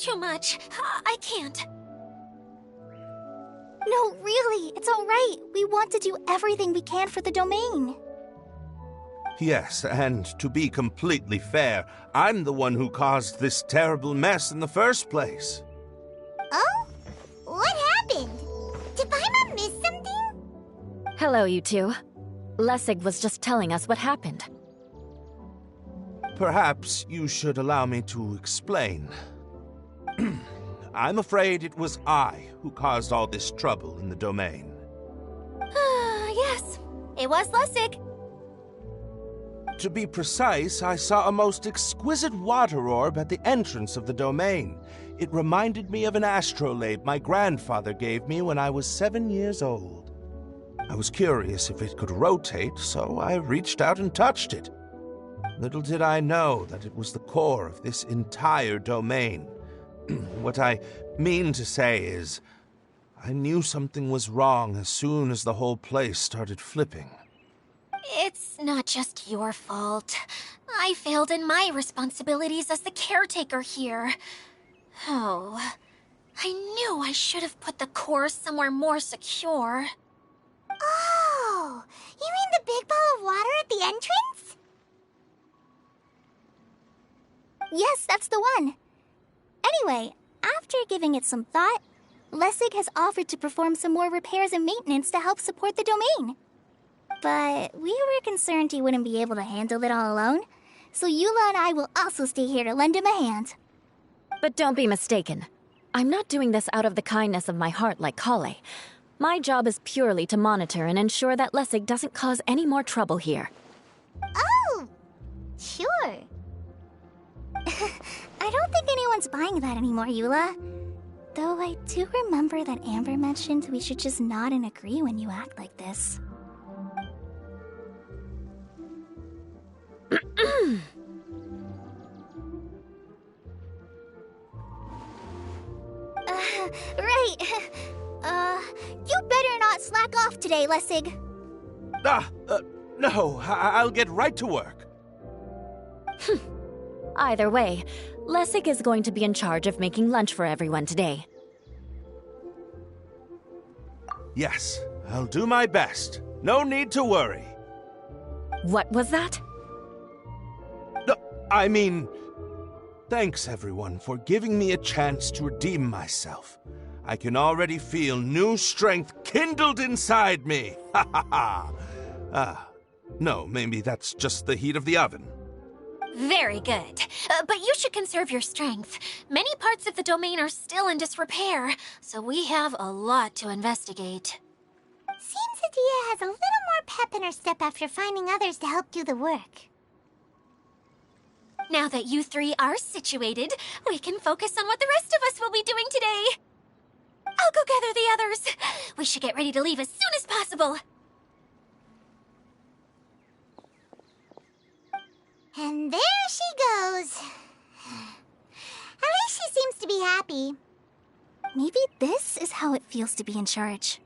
too much. I can't. No, really, it's all right. We want to do everything we can for the domain. Yes, and to be completely fair, I'm the one who caused this terrible mess in the first place. Oh? What happened? Did Paimon miss something? Hello, you two. Lessig was just telling us what happened. Perhaps you should allow me to explain. I'm afraid it was I who caused all this trouble in the domain. Yes, it was Lessig. To be precise, I saw a most exquisite water orb at the entrance of the domain. It reminded me of an astrolabe my grandfather gave me when I was 7 years old. I was curious if it could rotate, so I reached out and touched it. Little did I know that it was the core of this entire domain. What I mean to say is, I knew something was wrong as soon as the whole place started flipping. It's not just your fault. I failed in my responsibilities as the caretaker here. Oh, I knew I should have put the core somewhere more secure. Oh, you mean the big ball of water at the entrance? Yes, that's the one. Anyway, after giving it some thought, Lessig has offered to perform some more repairs and maintenance to help support the domain. But we were concerned he wouldn't be able to handle it all alone, so Eula and I will also stay here to lend him a hand. But don't be mistaken. I'm not doing this out of the kindness of my heart like Kale. My job is purely to monitor and ensure that Lessig doesn't cause any more trouble here. Oh, sure. I don't think anyone's buying that anymore, Eula. Though I do remember that Amber mentioned we should just nod and agree when you act like this. Right. You better not slack off today, Lessig. No, I'll get right to work. Either way, Lessig is going to be in charge of making lunch for everyone today. Yes, I'll do my best. No need to worry. What was that? No, I mean, thanks everyone for giving me a chance to redeem myself. I can already feel new strength kindled inside me. Ha ha ha. No, maybe that's just the heat of the oven. Very good. But you should conserve your strength. Many parts of the domain are still in disrepair, so we have a lot to investigate. Seems Adia has a little more pep in her step after finding others to help do the work. Now that you three are situated, we can focus on what the rest of us will be doing today. I'll go gather the others. We should get ready to leave as soon as possible. And there she goes. At least she seems to be happy. Maybe this is how it feels to be in charge.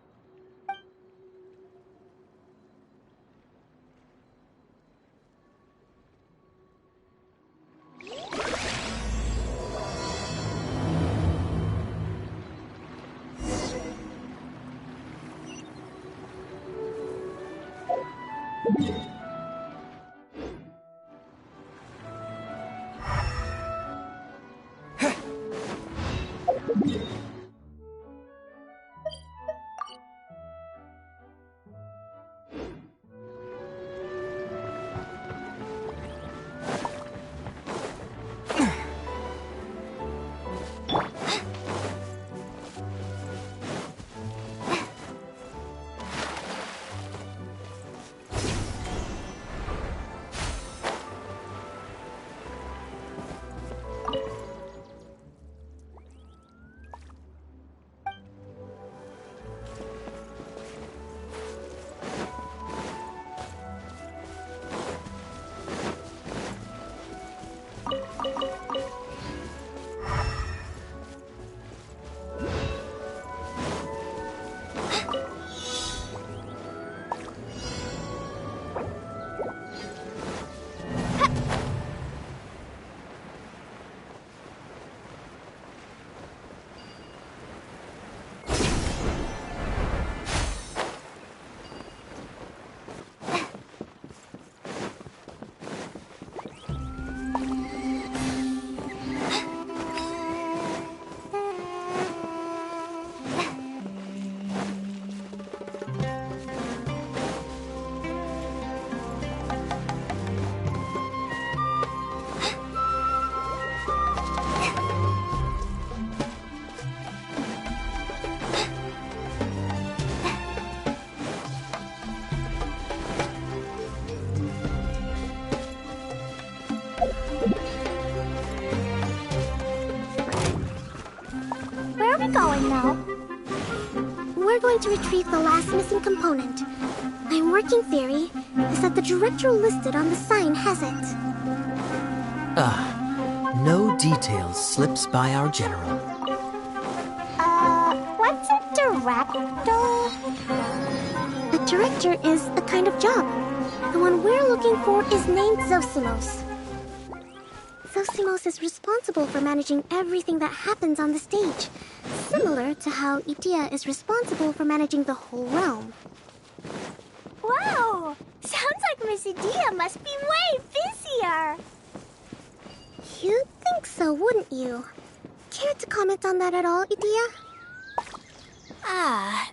it going now? We're going to retrieve the last missing component. My working theory is that the director listed on the sign has it. No details slips by our general. What's a director? A director is a kind of job. The one we're looking for is named Zosimos. Zosimos is responsible for managing everything that happens on the stage, similar to how Idea is responsible for managing the whole realm. Wow! Sounds like Miss Idea must be way busier. You'd think so, wouldn't you? Care to comment on that at all, Idea?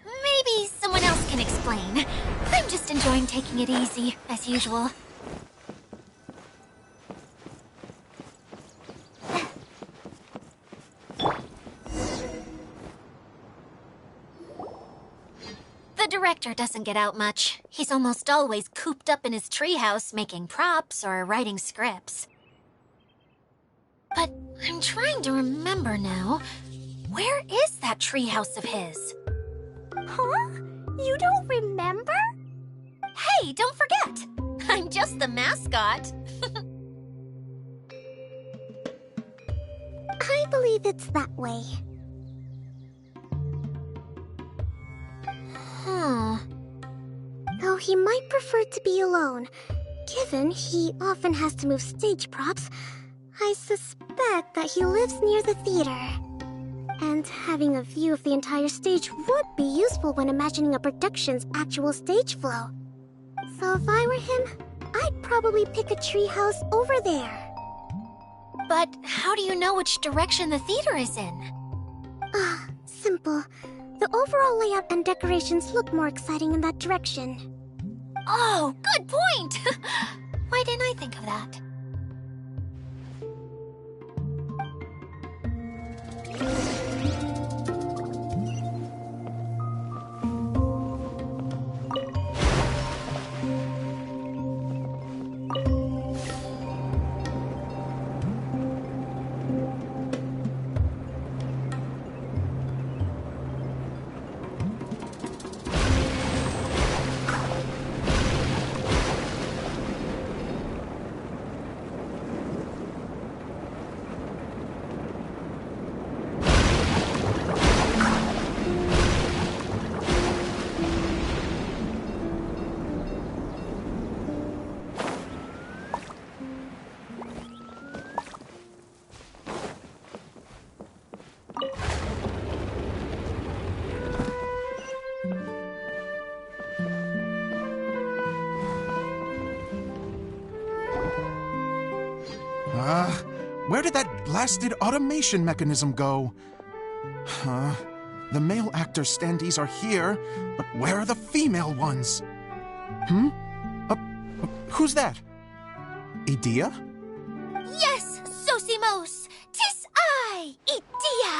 Maybe someone else can explain. I'm just enjoying taking it easy, as usual. The director doesn't get out much. He's almost always cooped up in his treehouse making props or writing scripts. But I'm trying to remember now. Where is that treehouse of his? Huh? You don't remember? Hey, don't forget! I'm just the mascot. I believe it's that way. Though he might prefer to be alone, given he often has to move stage props, I suspect that he lives near the theater. And having a view of the entire stage would be useful when imagining a production's actual stage flow. So if I were him, I'd probably pick a treehouse over there. But how do you know which direction the theater is in? Simple. The overall layout and decorations look more exciting in that direction. Oh, good point! Why didn't I think of that? Where did that blasted automation mechanism go? The male actor standees are here, but where are the female ones? Who's that? Idea? Yes, Zosimos! 'Tis I, Idea!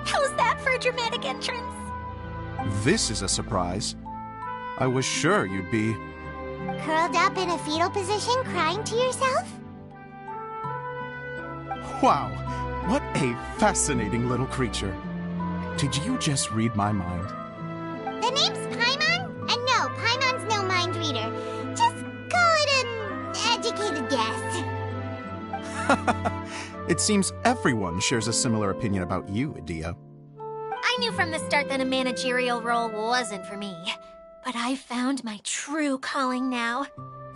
How's that for a dramatic entrance? This is a surprise. I was sure you'd be... Curled up in a fetal position, crying to yourself? Wow, what a fascinating little creature. Did you just read my mind? The name's Paimon? And no, Paimon's no mind reader. Just call it an educated guess. It seems everyone shares a similar opinion about you, Idea. I knew from the start that a managerial role wasn't for me. But I found my true calling now.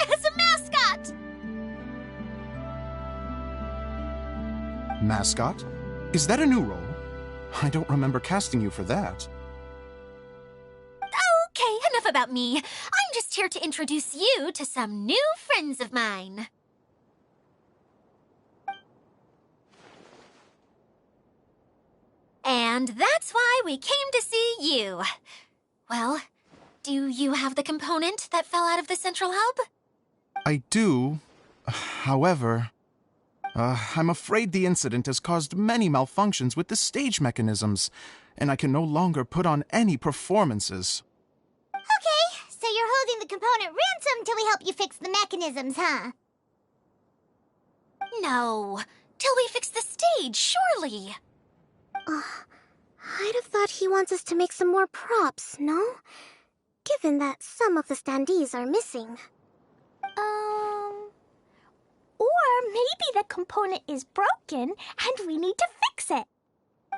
As a mascot! Mascot? Is that a new role? I don't remember casting you for that. Okay, enough about me. I'm just here to introduce you to some new friends of mine. And that's why we came to see you. Well, do you have the component that fell out of the central hub? I do. However, I'm afraid the incident has caused many malfunctions with the stage mechanisms, and I can no longer put on any performances. Okay, so you're holding the component ransom till we help you fix the mechanisms, huh? No, till we fix the stage, surely. I'd have thought he wants us to make some more props, no? Given that some of the standees are missing. Or maybe the component is broken and we need to fix it.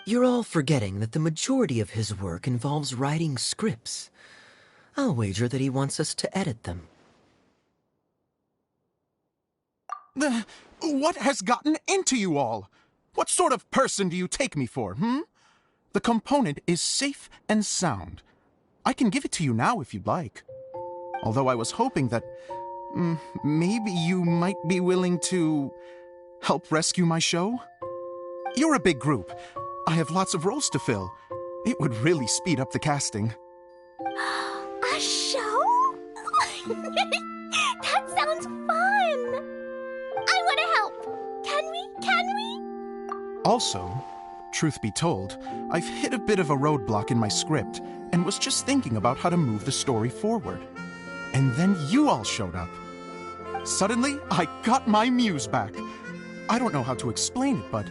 You're all forgetting that the majority of his work involves writing scripts. I'll wager that he wants us to edit them. What has gotten into you all? What sort of person do you take me for, The component is safe and sound. I can give it to you now if you'd like. Although I was hoping that maybe you might be willing to help rescue my show? You're a big group. I have lots of roles to fill. It would really speed up the casting. A show? That sounds fun! I want to help! Can we? Also, truth be told, I've hit a bit of a roadblock in my script and was just thinking about how to move the story forward. And then you all showed up. Suddenly, I got my muse back. I don't know how to explain it, but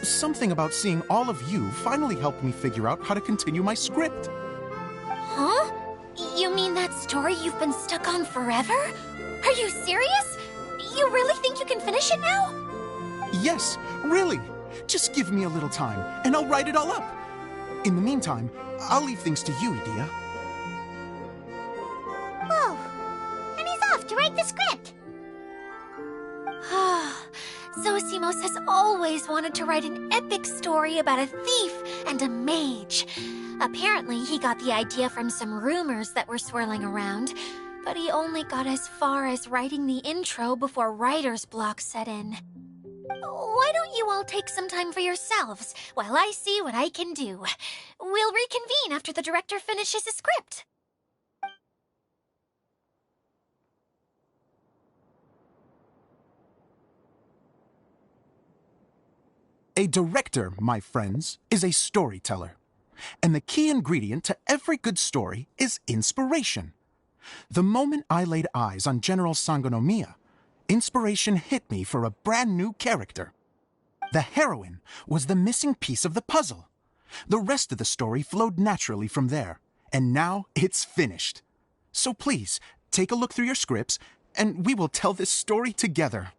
something about seeing all of you finally helped me figure out how to continue my script. Huh? You mean that story you've been stuck on forever? Are you serious? You really think you can finish it now? Yes, really. Just give me a little time, and I'll write it all up. In the meantime, I'll leave things to you, Edea. Whoa! And he's off to write the script! Zosimos has always wanted to write an epic story about a thief and a mage. Apparently, he got the idea from some rumors that were swirling around, but he only got as far as writing the intro before writer's block set in. Why don't you all take some time for yourselves while I see what I can do? We'll reconvene after the director finishes his script. A director, my friends, is a storyteller. And the key ingredient to every good story is inspiration. The moment I laid eyes on General Sangonomiya, inspiration hit me for a brand new character. The heroine was the missing piece of the puzzle. The rest of the story flowed naturally from there, and now it's finished. So please, take a look through your scripts, and we will tell this story together.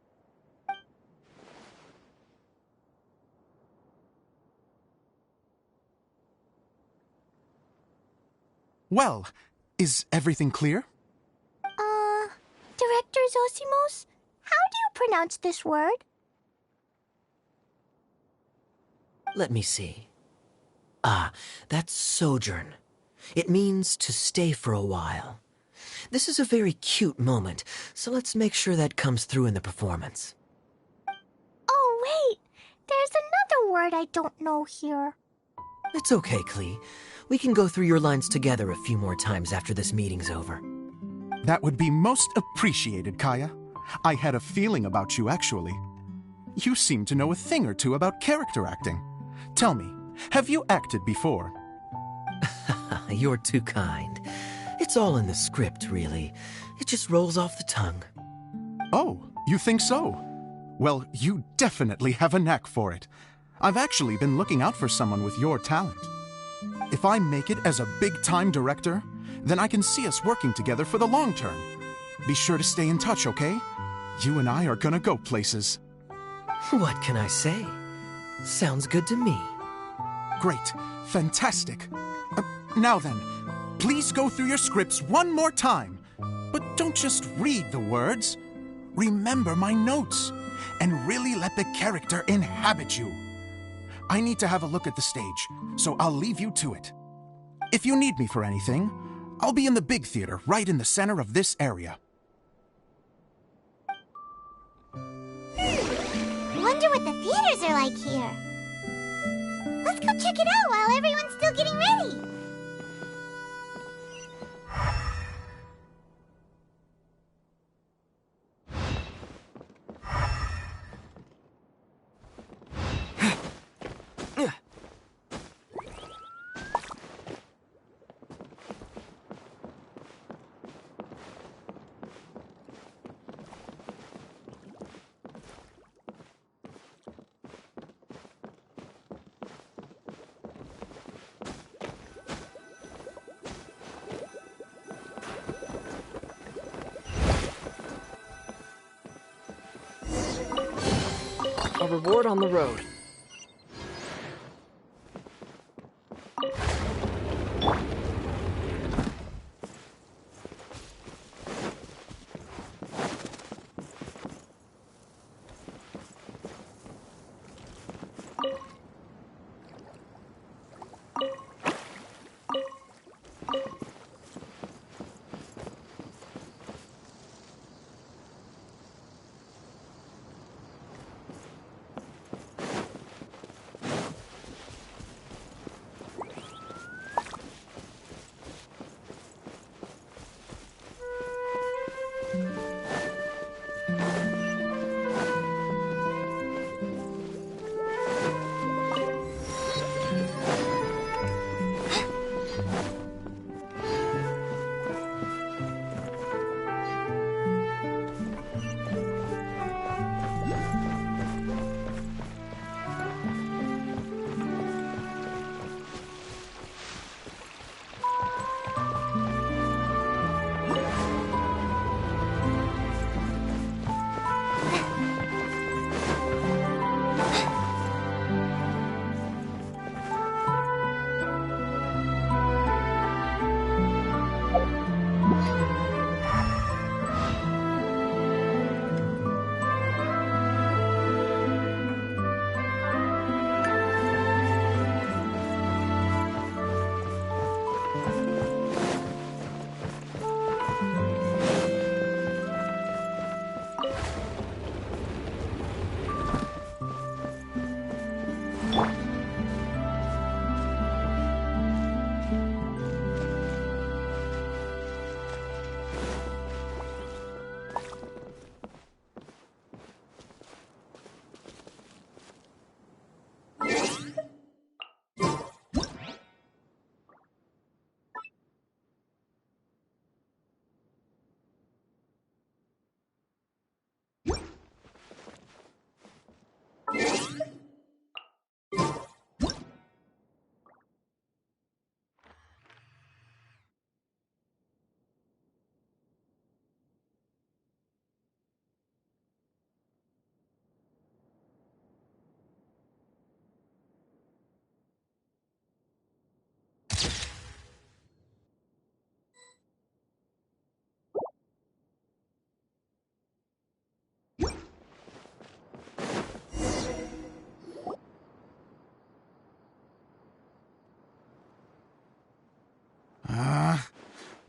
Well, is everything clear? Director Zosimos, how do you pronounce this word? Let me see. Ah, that's sojourn. It means to stay for a while. This is a very cute moment, so let's make sure that comes through in the performance. Oh, wait! There's another word I don't know here. It's okay, Klee. We can go through your lines together a few more times after this meeting's over. That would be most appreciated, Kaya. I had a feeling about you, actually. You seem to know a thing or two about character acting. Tell me, have you acted before? You're too kind. It's all in the script, really. It just rolls off the tongue. Oh, you think so? Well, you definitely have a knack for it. I've actually been looking out for someone with your talent. If I make it as a big-time director, then I can see us working together for the long term. Be sure to stay in touch, okay? You and I are gonna go places. What can I say? Sounds good to me. Great. Fantastic. Now then, please go through your scripts one more time. But don't just read the words. Remember my notes, and really let the character inhabit you. I need to have a look at the stage, so I'll leave you to it. If you need me for anything, I'll be in the big theater right in the center of this area. Wonder what the theaters are like here. Let's go check it out while everyone's still getting ready. reward on the road.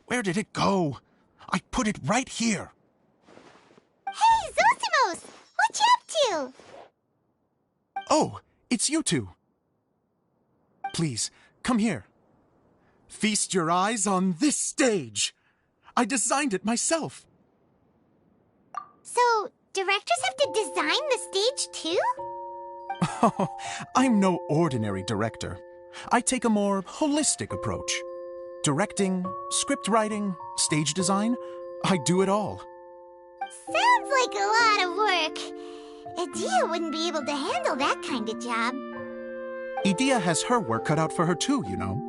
Where did it go? I put it right here. Hey, Zosimos! What you up to? Oh, it's you two. Please, come here. Feast your eyes on this stage. I designed it myself. So, directors have to design the stage too? Oh, I'm no ordinary director. I take a more holistic approach. Directing, script writing, stage design, I do it all. Sounds like a lot of work. Adia wouldn't be able to handle that kind of job. Edea has her work cut out for her too, you know.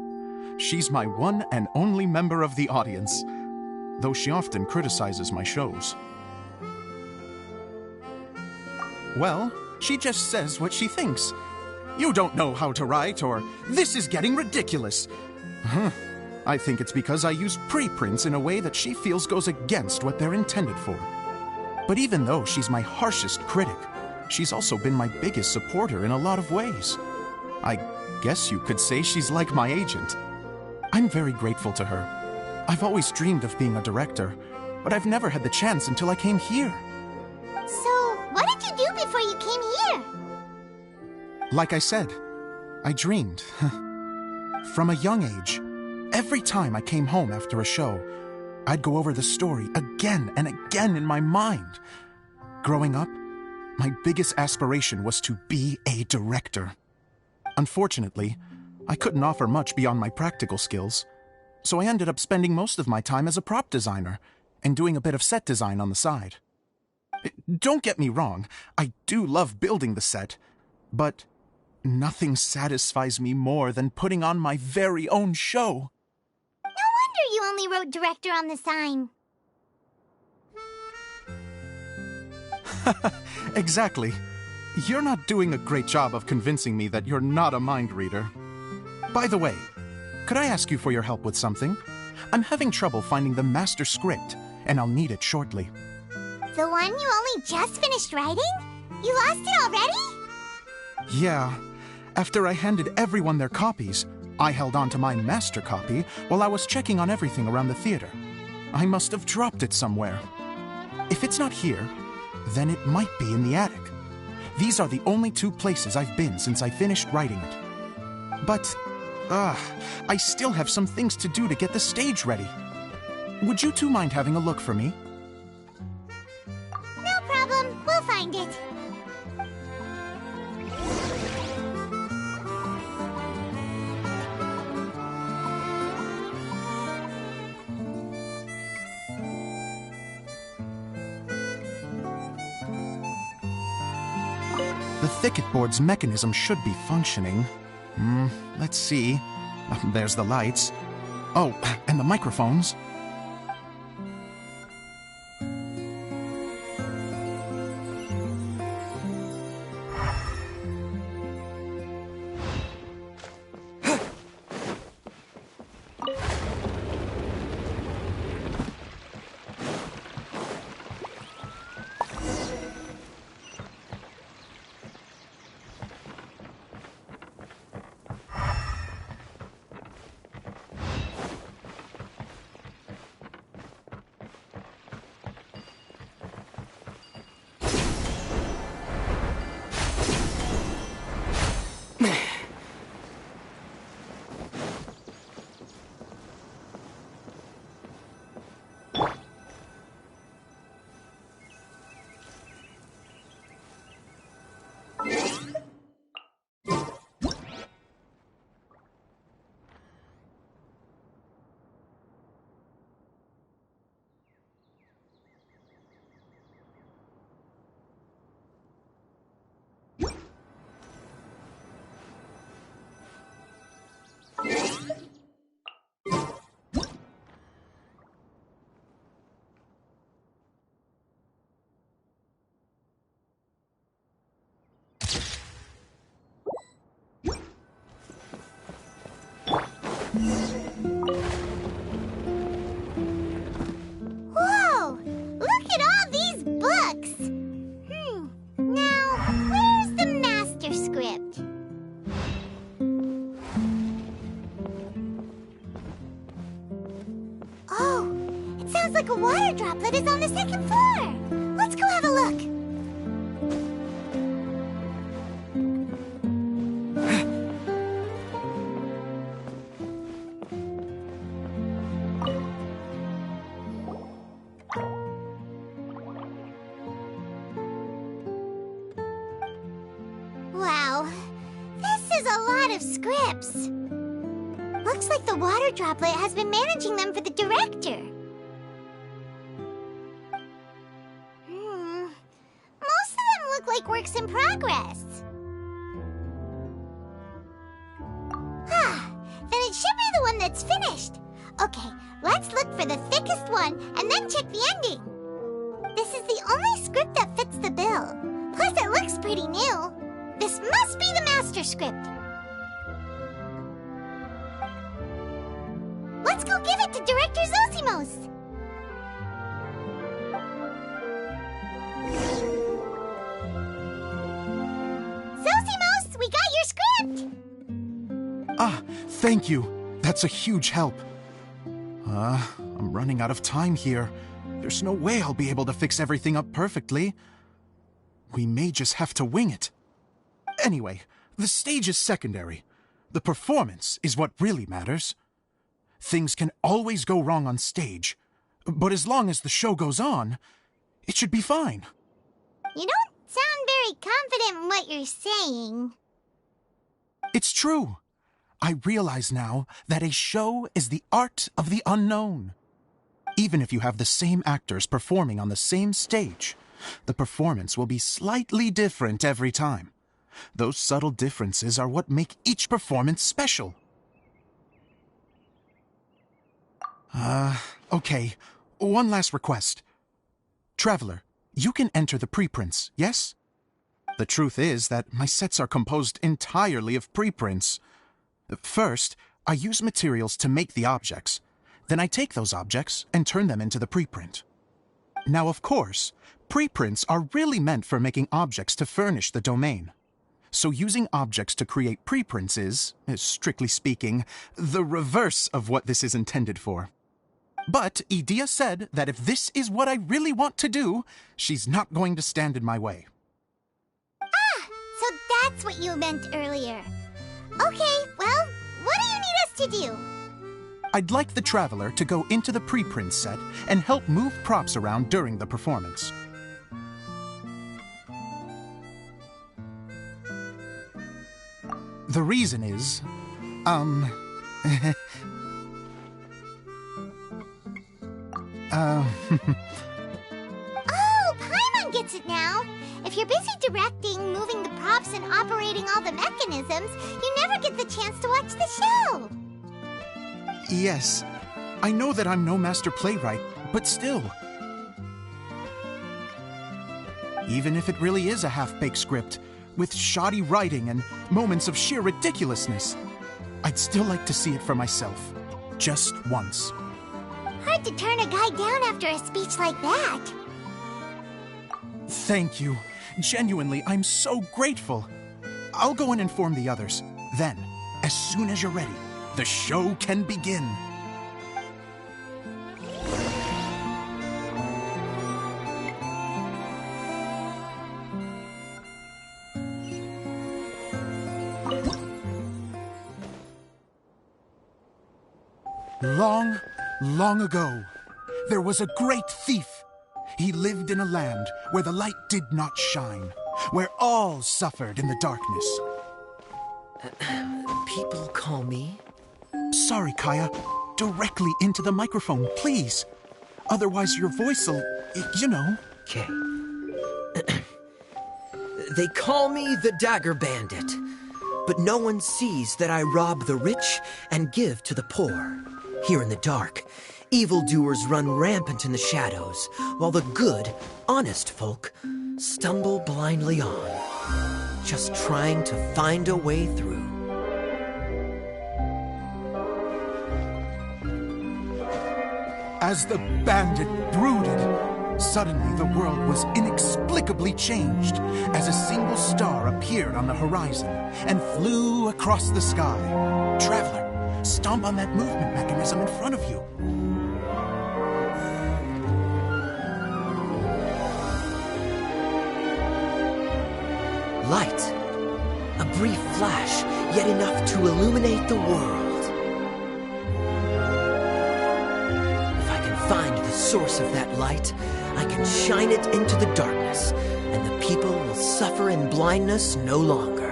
She's my one and only member of the audience, though she often criticizes my shows. Well, she just says what she thinks. You don't know how to write, or this is getting ridiculous. I think it's because I use preprints in a way that she feels goes against what they're intended for. But even though she's my harshest critic, she's also been my biggest supporter in a lot of ways. I guess you could say she's like my agent. I'm very grateful to her. I've always dreamed of being a director, but I've never had the chance until I came here. So, what did you do before you came here? Like I said, I dreamed. From a young age, every time I came home after a show, I'd go over the story again and again in my mind. Growing up, my biggest aspiration was to be a director. Unfortunately, I couldn't offer much beyond my practical skills, so I ended up spending most of my time as a prop designer and doing a bit of set design on the side. Don't get me wrong, I do love building the set, but nothing satisfies me more than putting on my very own show. No wonder you only wrote director on the sign. Exactly. you're not doing a great job of convincing me that you're not a mind reader. By the way, could I ask you for your help with something? I'm having trouble finding the master script, and I'll need it shortly. The one you only just finished writing? You lost it already? Yeah. After I handed everyone their copies, I held on to my master copy while I was checking on everything around the theater. I must have dropped it somewhere. If it's not here, then it might be in the attic. These are the only two places I've been since I finished writing it. But, I still have some things to do to get the stage ready. Would you two mind having a look for me? No problem. We'll find it. The thicket board's mechanism should be functioning. Let's see. There's the lights. Oh, and the microphones. Whoa! Look at all these books! Now, where's the master script? Oh, it sounds like a water droplet is on the second floor. Let's go have a look. Wow, this is a lot of scripts. Looks like the water droplet has been managing them for the director. Most of them look like works in progress. Then it should be the one that's finished. Okay, let's look for the thickest one and then check the ending. This is the only script that fits the bill. Plus, it looks pretty new. This must be the master script. Let's go give it to Director Zosimos. Zosimos, we got your script! Thank you. That's a huge help. I'm running out of time here. There's no way I'll be able to fix everything up perfectly. We may just have to wing it. Anyway, the stage is secondary. The performance is what really matters. Things can always go wrong on stage, but as long as the show goes on, it should be fine. You don't sound very confident in what you're saying. It's true. I realize now that a show is the art of the unknown. Even if you have the same actors performing on the same stage, the performance will be slightly different every time. Those subtle differences are what make each performance special. Okay. One last request. Traveler, you can enter the preprints, yes? The truth is that my sets are composed entirely of preprints. First, I use materials to make the objects. Then I take those objects and turn them into the preprint. Now, of course, preprints are really meant for making objects to furnish the domain. So using objects to create preprints is, strictly speaking, the reverse of what this is intended for. But Edea said that if this is what I really want to do, she's not going to stand in my way. Ah, so that's what you meant earlier. Okay, well, what do you need us to do? I'd like the Traveler to go into the preprint set and help move props around during the performance. The reason is, Oh, Paimon gets it now. If you're busy directing, moving the props, and operating all the mechanisms, you never get the chance to watch the show. Yes, I know that I'm no master playwright, but still. Even if it really is a half-baked script, with shoddy writing and moments of sheer ridiculousness, I'd still like to see it for myself, just once. Hard to turn a guy down after a speech like that. Thank you. Genuinely, I'm so grateful. I'll go and inform the others. Then, as soon as you're ready, the show can begin. Long, long ago, there was a great thief. He lived in a land where the light did not shine, where all suffered in the darkness. People call me? Sorry, Kaya. Directly into the microphone, please. Otherwise your voice'll, you know. Okay. They call me the Dagger Bandit, but no one sees that I rob the rich and give to the poor. Here in the dark, evildoers run rampant in the shadows, while the good, honest folk stumble blindly on, just trying to find a way through. As the bandit brooded, suddenly the world was inexplicably changed as a single star appeared on the horizon and flew across the sky. Traveler, stomp on that movement mechanism in front of you. Light. A brief flash, yet enough to illuminate the world. If I can find the source of that light, I can shine it into the darkness, and the people will suffer in blindness no longer.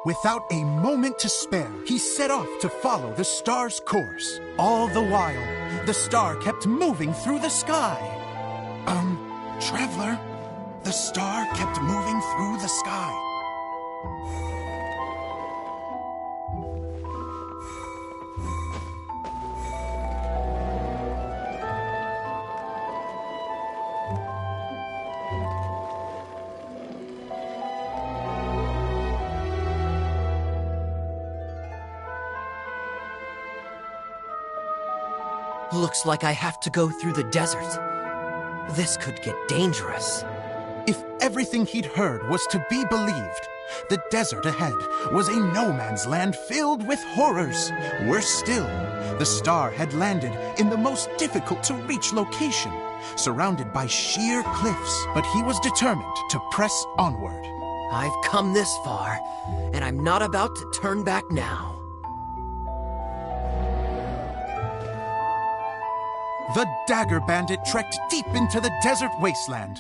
Without a moment to spare, he set off to follow the star's course. All the while, the star kept moving through the sky. Traveler, the star kept moving through the sky. Looks like I have to go through the desert. This could get dangerous. If everything he'd heard was to be believed, the desert ahead was a no-man's land filled with horrors. Worse still, the star had landed in the most difficult-to-reach location, surrounded by sheer cliffs, but he was determined to press onward. I've come this far, and I'm not about to turn back now. The Dagger Bandit trekked deep into the desert wasteland.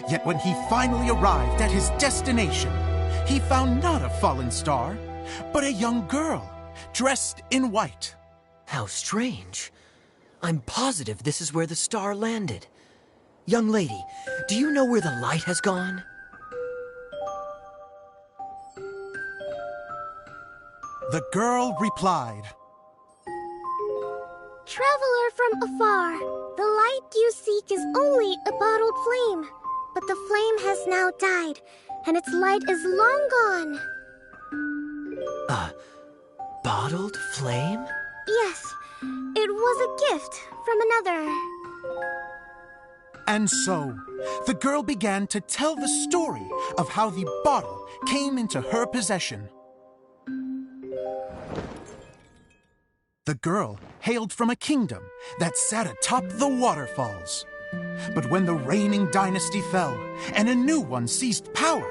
Yet when he finally arrived at his destination, he found not a fallen star, but a young girl, dressed in white. How strange. I'm positive this is where the star landed. Young lady, do you know where the light has gone? The girl replied, Traveler from afar, the light you seek is only a bottled flame. But the flame has now died, and its light is long gone. A bottled flame? Yes, it was a gift from another. And so, the girl began to tell the story of how the bottle came into her possession. The girl hailed from a kingdom that sat atop the waterfalls. But when the reigning dynasty fell and a new one seized power,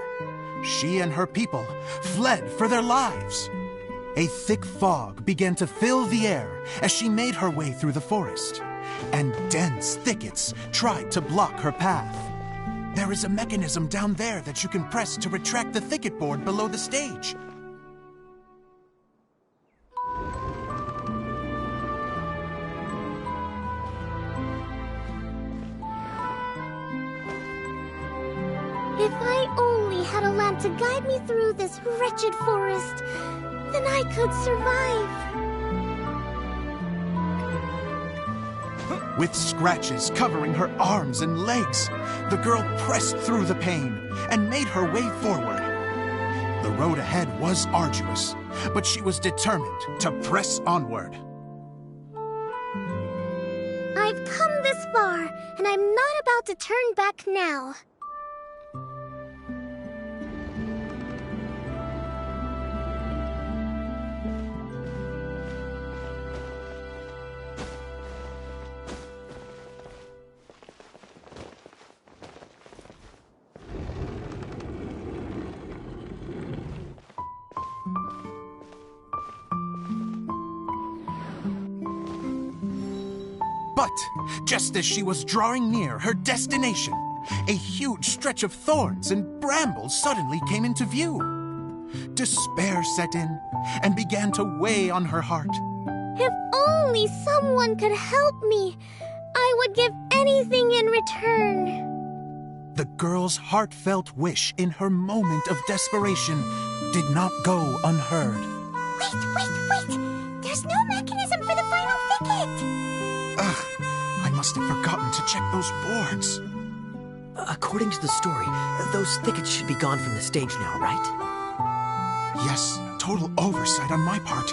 she and her people fled for their lives. A thick fog began to fill the air as she made her way through the forest, and dense thickets tried to block her path. There is a mechanism down there that you can press to retract the thicket board below the stage. If I only had a lamp to guide me through this wretched forest, then I could survive. With scratches covering her arms and legs, the girl pressed through the pain and made her way forward. The road ahead was arduous, but she was determined to press onward. I've come this far, and I'm not about to turn back now. But just as she was drawing near her destination, a huge stretch of thorns and brambles suddenly came into view. Despair set in and began to weigh on her heart. If only someone could help me, I would give anything in return. The girl's heartfelt wish in her moment of desperation did not go unheard. Wait! There's no mechanism for the final thicket! Ugh, I must have forgotten to check those boards. According to the story, those thickets should be gone from the stage now, right? Yes, total oversight on my part.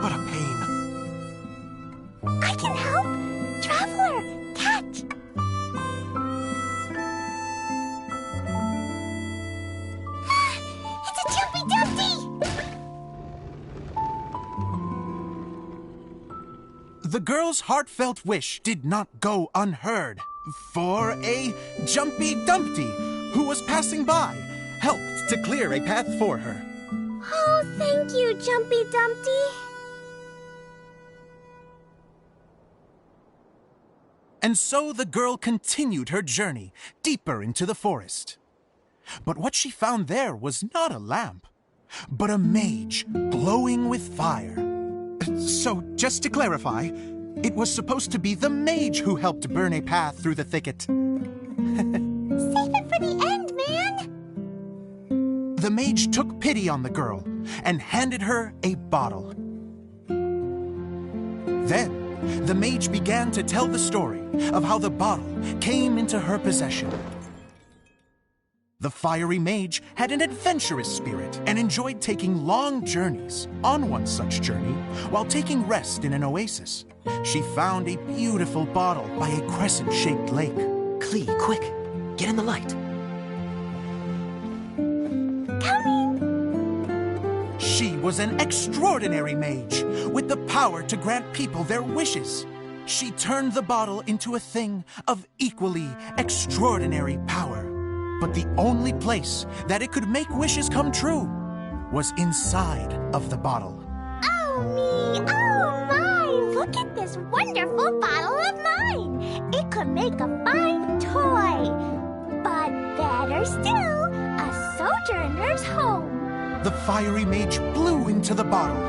What a pain. I can help! Traveler, catch! It's a Jumpy Dumpty! The girl's heartfelt wish did not go unheard, for a Jumpy Dumpty, who was passing by, helped to clear a path for her. Oh, thank you, Jumpy Dumpty. And so the girl continued her journey deeper into the forest. But what she found there was not a lamp, but a mage glowing with fire. So, just to clarify, it was supposed to be the mage who helped burn a path through the thicket. Save it for the end, man! The mage took pity on the girl and handed her a bottle. Then, the mage began to tell the story of how the bottle came into her possession. The fiery mage had an adventurous spirit and enjoyed taking long journeys. On one such journey, while taking rest in an oasis, she found a beautiful bottle by a crescent-shaped lake. Klee, quick, get in the light. Coming! She was an extraordinary mage with the power to grant people their wishes. She turned the bottle into a thing of equally extraordinary power. But the only place that it could make wishes come true was inside of the bottle. Oh me! Oh my! Look at this wonderful bottle of mine! It could make a fine toy! But better still, a sojourner's home! The fiery mage blew into the bottle,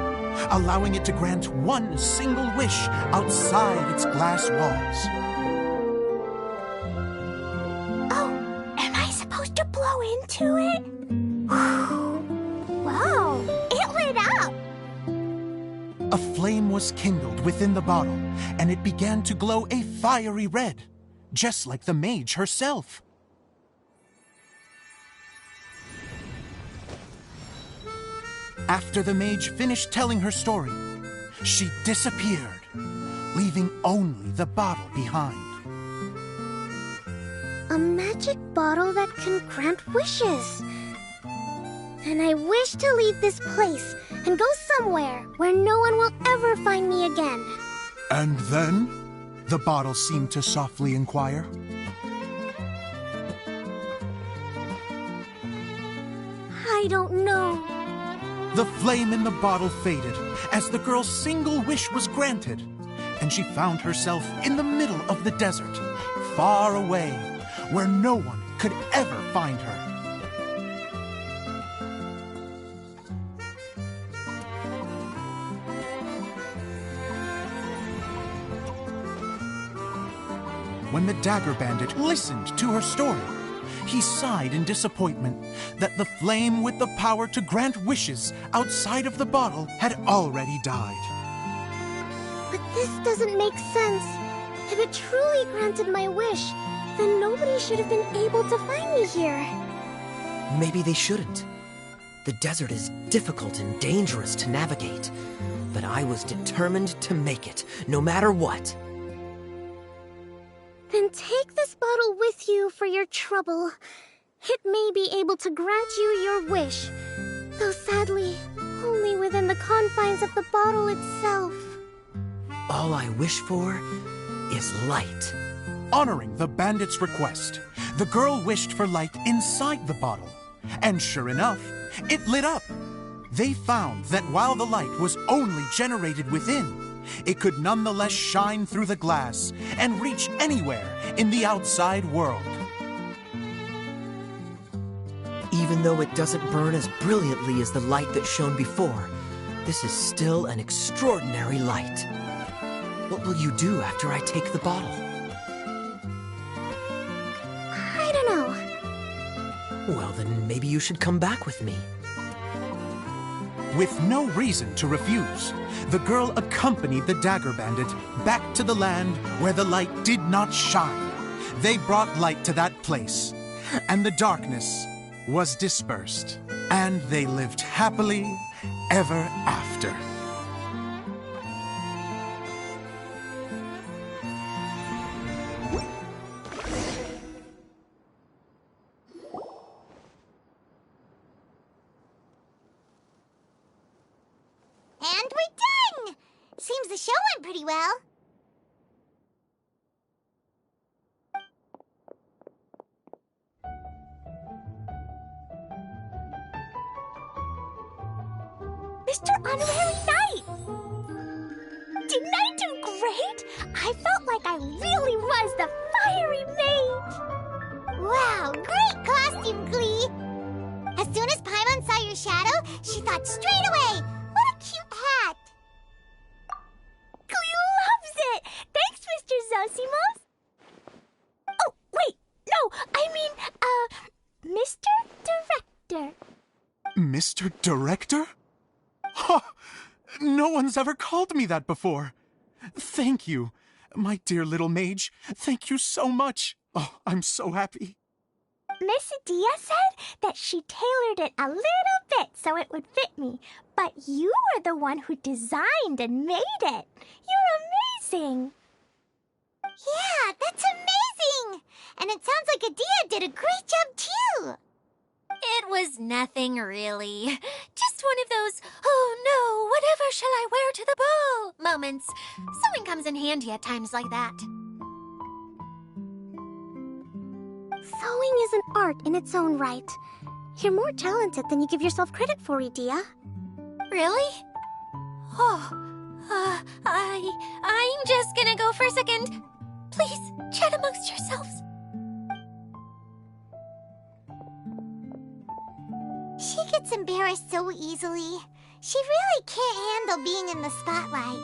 allowing it to grant one single wish outside its glass walls. a flame was kindled within the bottle, and it began to glow a fiery red, just like the mage herself. After the mage finished telling her story, she disappeared, leaving only the bottle behind. A magic bottle that can grant wishes. Then I wish to leave this place and go somewhere where no one will ever find me again. And then? The bottle seemed to softly inquire. I don't know. The flame in the bottle faded as the girl's single wish was granted, and she found herself in the middle of the desert, far away, where no one could ever find her. When the Dagger Bandit listened to her story, he sighed in disappointment that the flame with the power to grant wishes outside of the bottle had already died. But this doesn't make sense. If it truly granted my wish, then nobody should have been able to find me here. Maybe they shouldn't. The desert is difficult and dangerous to navigate, but I was determined to make it, no matter what. Then take this bottle with you for your trouble. It may be able to grant you your wish, though sadly, only within the confines of the bottle itself. All I wish for is light. Honoring the bandit's request, the girl wished for light inside the bottle, and sure enough, it lit up. They found that while the light was only generated within, it could nonetheless shine through the glass and reach anywhere in the outside world. Even though it doesn't burn as brilliantly as the light that shone before, this is still an extraordinary light. What will you do after I take the bottle? I don't know. Well, then maybe you should come back with me. With no reason to refuse, the girl accompanied the Dagger Bandit back to the land where the light did not shine. They brought light to that place, and the darkness was dispersed, and they lived happily ever after. And we're done! Seems the show went pretty well. Mr. Honorary Knight! Didn't I do great? I felt like I really was the fiery mage! Wow, great costume, Glee! As soon as Paimon saw your shadow, she thought straight away, what a cute hat! Glee loves it! Thanks, Mr. Zosimos! Oh, wait, no, I mean, Mr. Director. Mr. Director? Ha! No one's ever called me that before. Thank you, my dear little mage. Thank you so much. Oh, I'm so happy. Miss Adia said that she tailored it a little bit so it would fit me, but you were the one who designed and made it. You're amazing. Yeah, that's amazing! And it sounds like Adia did a great job too. It was nothing really. Just one of those, oh no, whatever shall I wear to the ball moments. Sewing comes in handy at times like that. Sewing is an art in its own right. You're more talented than you give yourself credit for, Adia. Really? Oh, I'm just gonna go for a second. Please, chat amongst yourselves. She gets embarrassed so easily. She really can't handle being in the spotlight.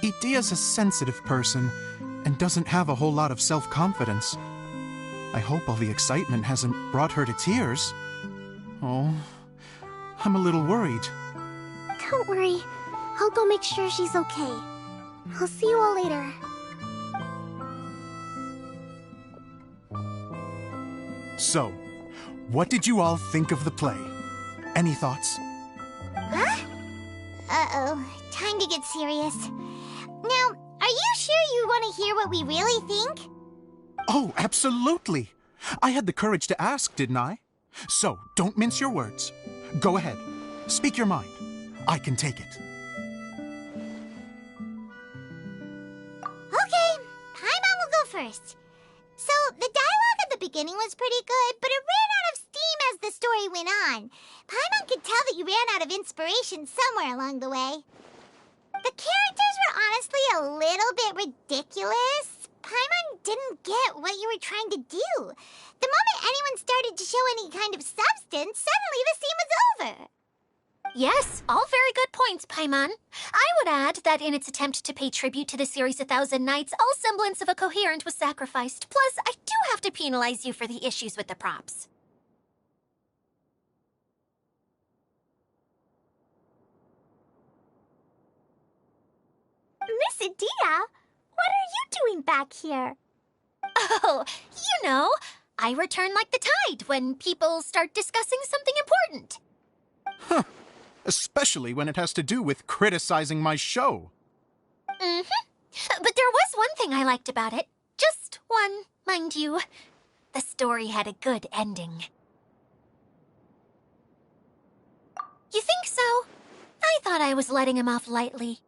Adia's a sensitive person and doesn't have a whole lot of self-confidence. I hope all the excitement hasn't brought her to tears. Oh, I'm a little worried. Don't worry. I'll go make sure she's okay. I'll see you all later. So, what did you all think of the play? Any thoughts? Huh? Uh-oh. Time to get serious. Now, are you sure you want to hear what we really think? Oh, absolutely. I had the courage to ask, didn't I? So, don't mince your words. Go ahead. Speak your mind. I can take it. Okay, Paimon will go first. So, the dialogue at the beginning was pretty good, but it ran out of steam as the story went on. Paimon could tell that you ran out of inspiration somewhere along the way. The characters were honestly a little bit ridiculous. Paimon didn't get what you were trying to do. The moment anyone started to show any kind of substance, suddenly the scene was over. Yes, all very good points, Paimon. I would add that in its attempt to pay tribute to the series 1,000 Nights, all semblance of a coherent was sacrificed. Plus, I do have to penalize you for the issues with the props. Miss Adia, what are you doing back here? Oh, you know, I return like the tide when people start discussing something important. Huh. Especially when it has to do with criticizing my show. Mm-hmm. But there was one thing I liked about it. Just one, mind you. The story had a good ending. You think so? I thought I was letting him off lightly.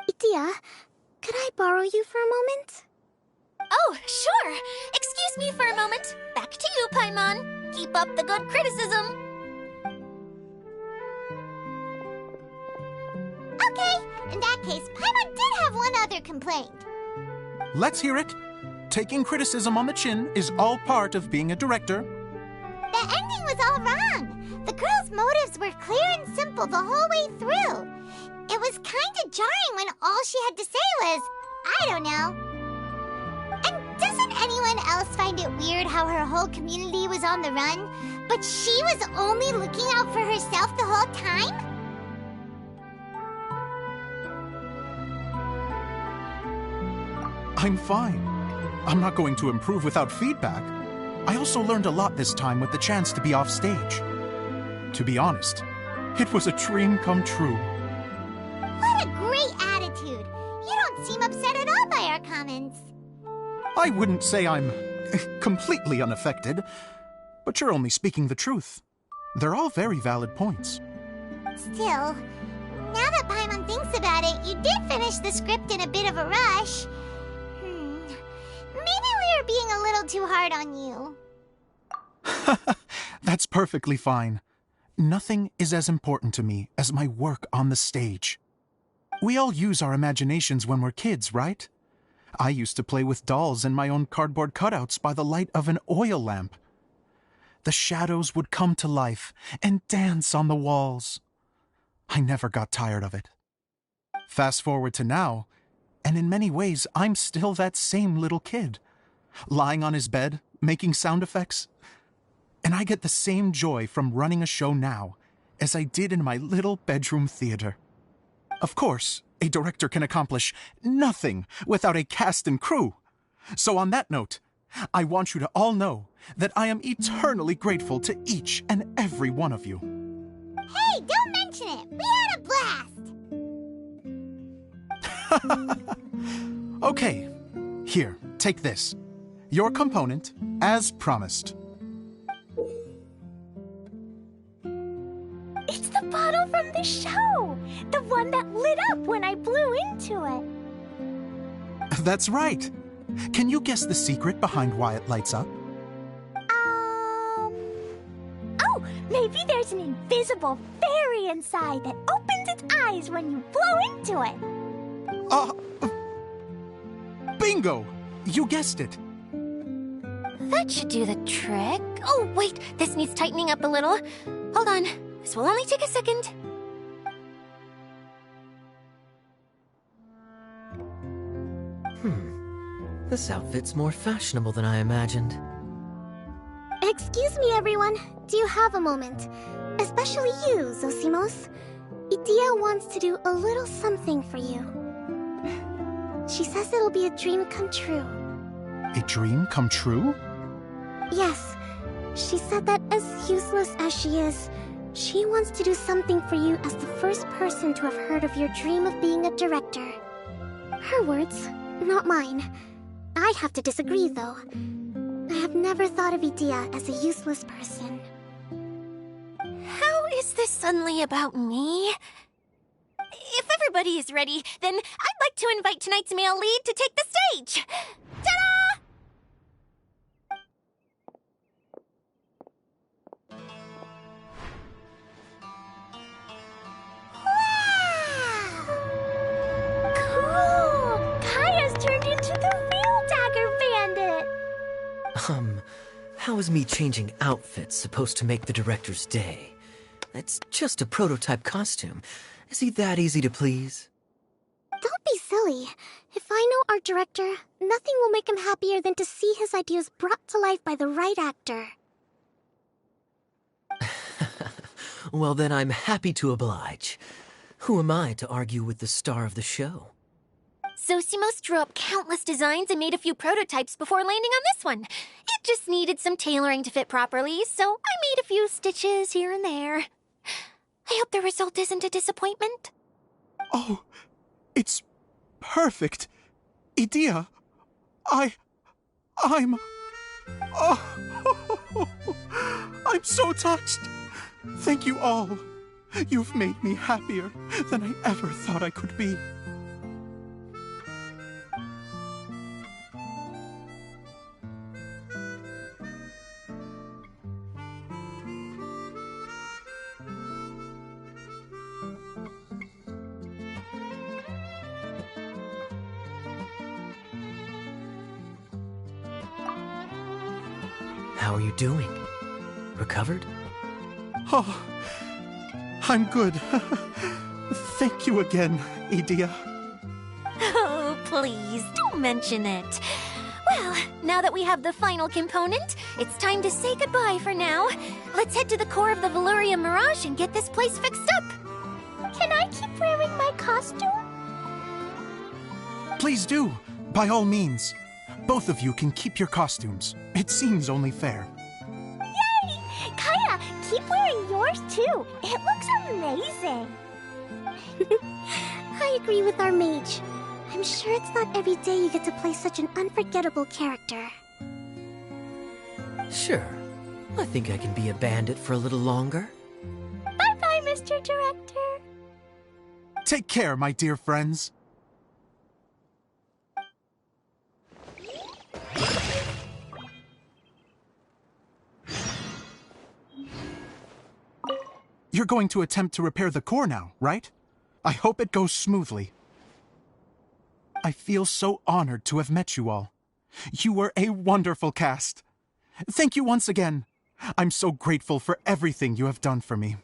Itia, could I borrow you for a moment? Oh, sure. Excuse me for a moment. Back to you, Paimon. Keep up the good criticism. Okay, in that case, Paimon did have one other complaint. Let's hear it. Taking criticism on the chin is all part of being a director. The ending was all wrong. The girl's motives were clear and simple the whole way through. It was kind of jarring when all she had to say was, I don't know. And doesn't anyone else find it weird how her whole community was on the run, but she was only looking out for herself the whole time? I'm fine. I'm not going to improve without feedback. I also learned a lot this time with the chance to be off stage. To be honest, it was a dream come true. What a great attitude! You don't seem upset at all by our comments. I wouldn't say I'm completely unaffected, but you're only speaking the truth. They're all very valid points. Still, now that Paimon thinks about it, you did finish the script in a bit of a rush. Maybe we were being a little too hard on you. That's perfectly fine. Nothing is as important to me as my work on the stage. We all use our imaginations when we're kids, right? I used to play with dolls and my own cardboard cutouts by the light of an oil lamp. The shadows would come to life and dance on the walls. I never got tired of it. Fast forward to now, and in many ways, I'm still that same little kid, lying on his bed, making sound effects. And I get the same joy from running a show now as I did in my little bedroom theater. Of course, a director can accomplish nothing without a cast and crew. So on that note, I want you to all know that I am eternally grateful to each and every one of you. Hey, don't mention it! We had a blast! Okay, here, take this. Your component, as promised. It's the bottle from the show! The one that lit up when I blew into it. That's right. Can you guess the secret behind why it lights up? Oh, maybe there's an invisible fairy inside that opens its eyes when you blow into it. Bingo! You guessed it. That should do the trick. Oh, wait, this needs tightening up a little. Hold on, this will only take a second. This outfit's more fashionable than I imagined. Excuse me, everyone. Do you have a moment? Especially you, Zosimos. Dia wants to do a little something for you. She says it'll be a dream come true. A dream come true? Yes. She said that as useless as she is, she wants to do something for you as the first person to have heard of your dream of being a director. Her words, not mine. I have to disagree, though. I have never thought of Idia as a useless person. How is this suddenly about me? If everybody is ready, then I'd like to invite tonight's male lead to take the stage. Ta-da! Cool! Kaya's turned into the real Dagger Bandit! How is me changing outfits supposed to make the director's day? It's just a prototype costume. Is he that easy to please? Don't be silly. If I know our director, nothing will make him happier than to see his ideas brought to life by the right actor. Well, then I'm happy to oblige. Who am I to argue with the star of the show? Zosimos drew up countless designs and made a few prototypes before landing on this one. It just needed some tailoring to fit properly, so I made a few stitches here and there. I hope the result isn't a disappointment. Oh, it's perfect. Idia, I'm... Oh, I'm so touched. Thank you all. You've made me happier than I ever thought I could be. How are you doing? Recovered? Oh, I'm good. Thank you again, Idia. Oh, please, don't mention it. Well, now that we have the final component, it's time to say goodbye for now. Let's head to the core of the Valyria Mirage and get this place fixed up. Can I keep wearing my costume? Please do, by all means. Both of you can keep your costumes. It seems only fair. Yay! Kaya, keep wearing yours too. It looks amazing. I agree with our mage. I'm sure it's not every day you get to play such an unforgettable character. Sure. I think I can be a bandit for a little longer. Bye-bye, Mr. Director. Take care, my dear friends. You're going to attempt to repair the core now, right? I hope it goes smoothly. I feel so honored to have met you all. You were a wonderful cast. Thank you once again. I'm so grateful for everything you have done for me.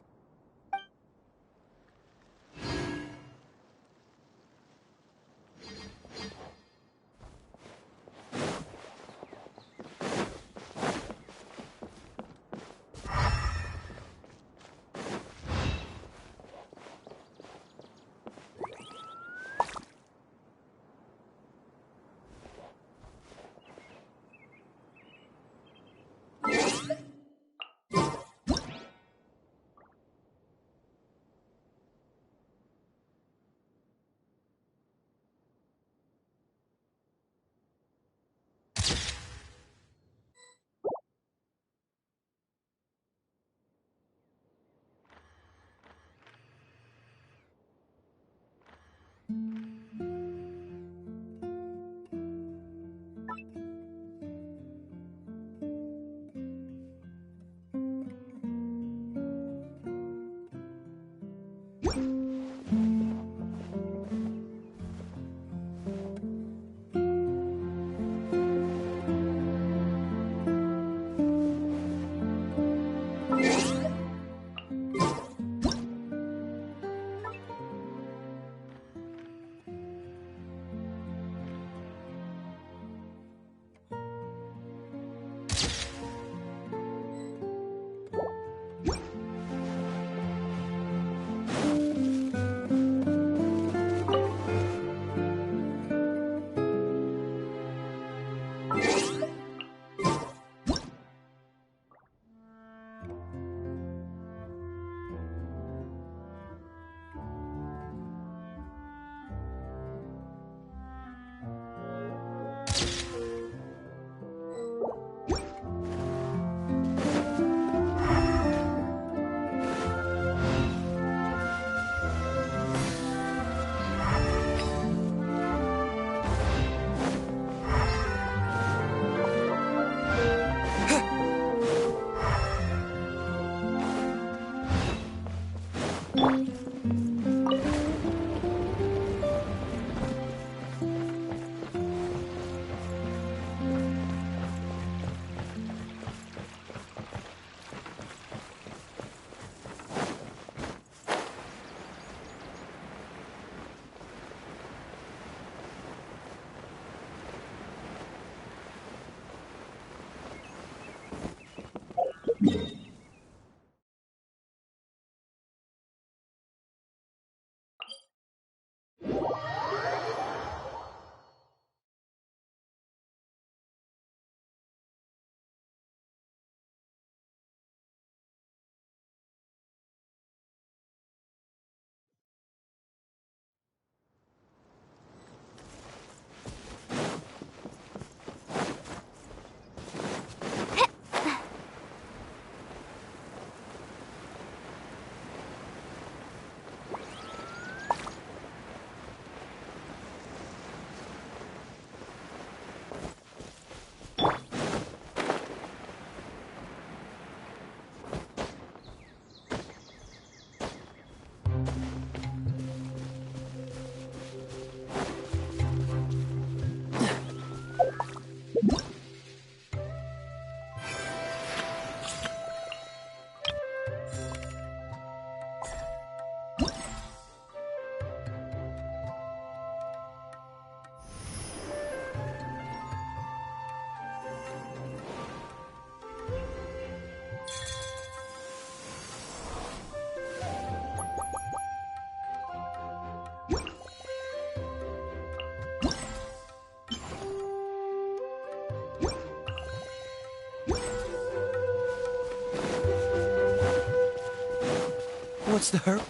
What's the hurry?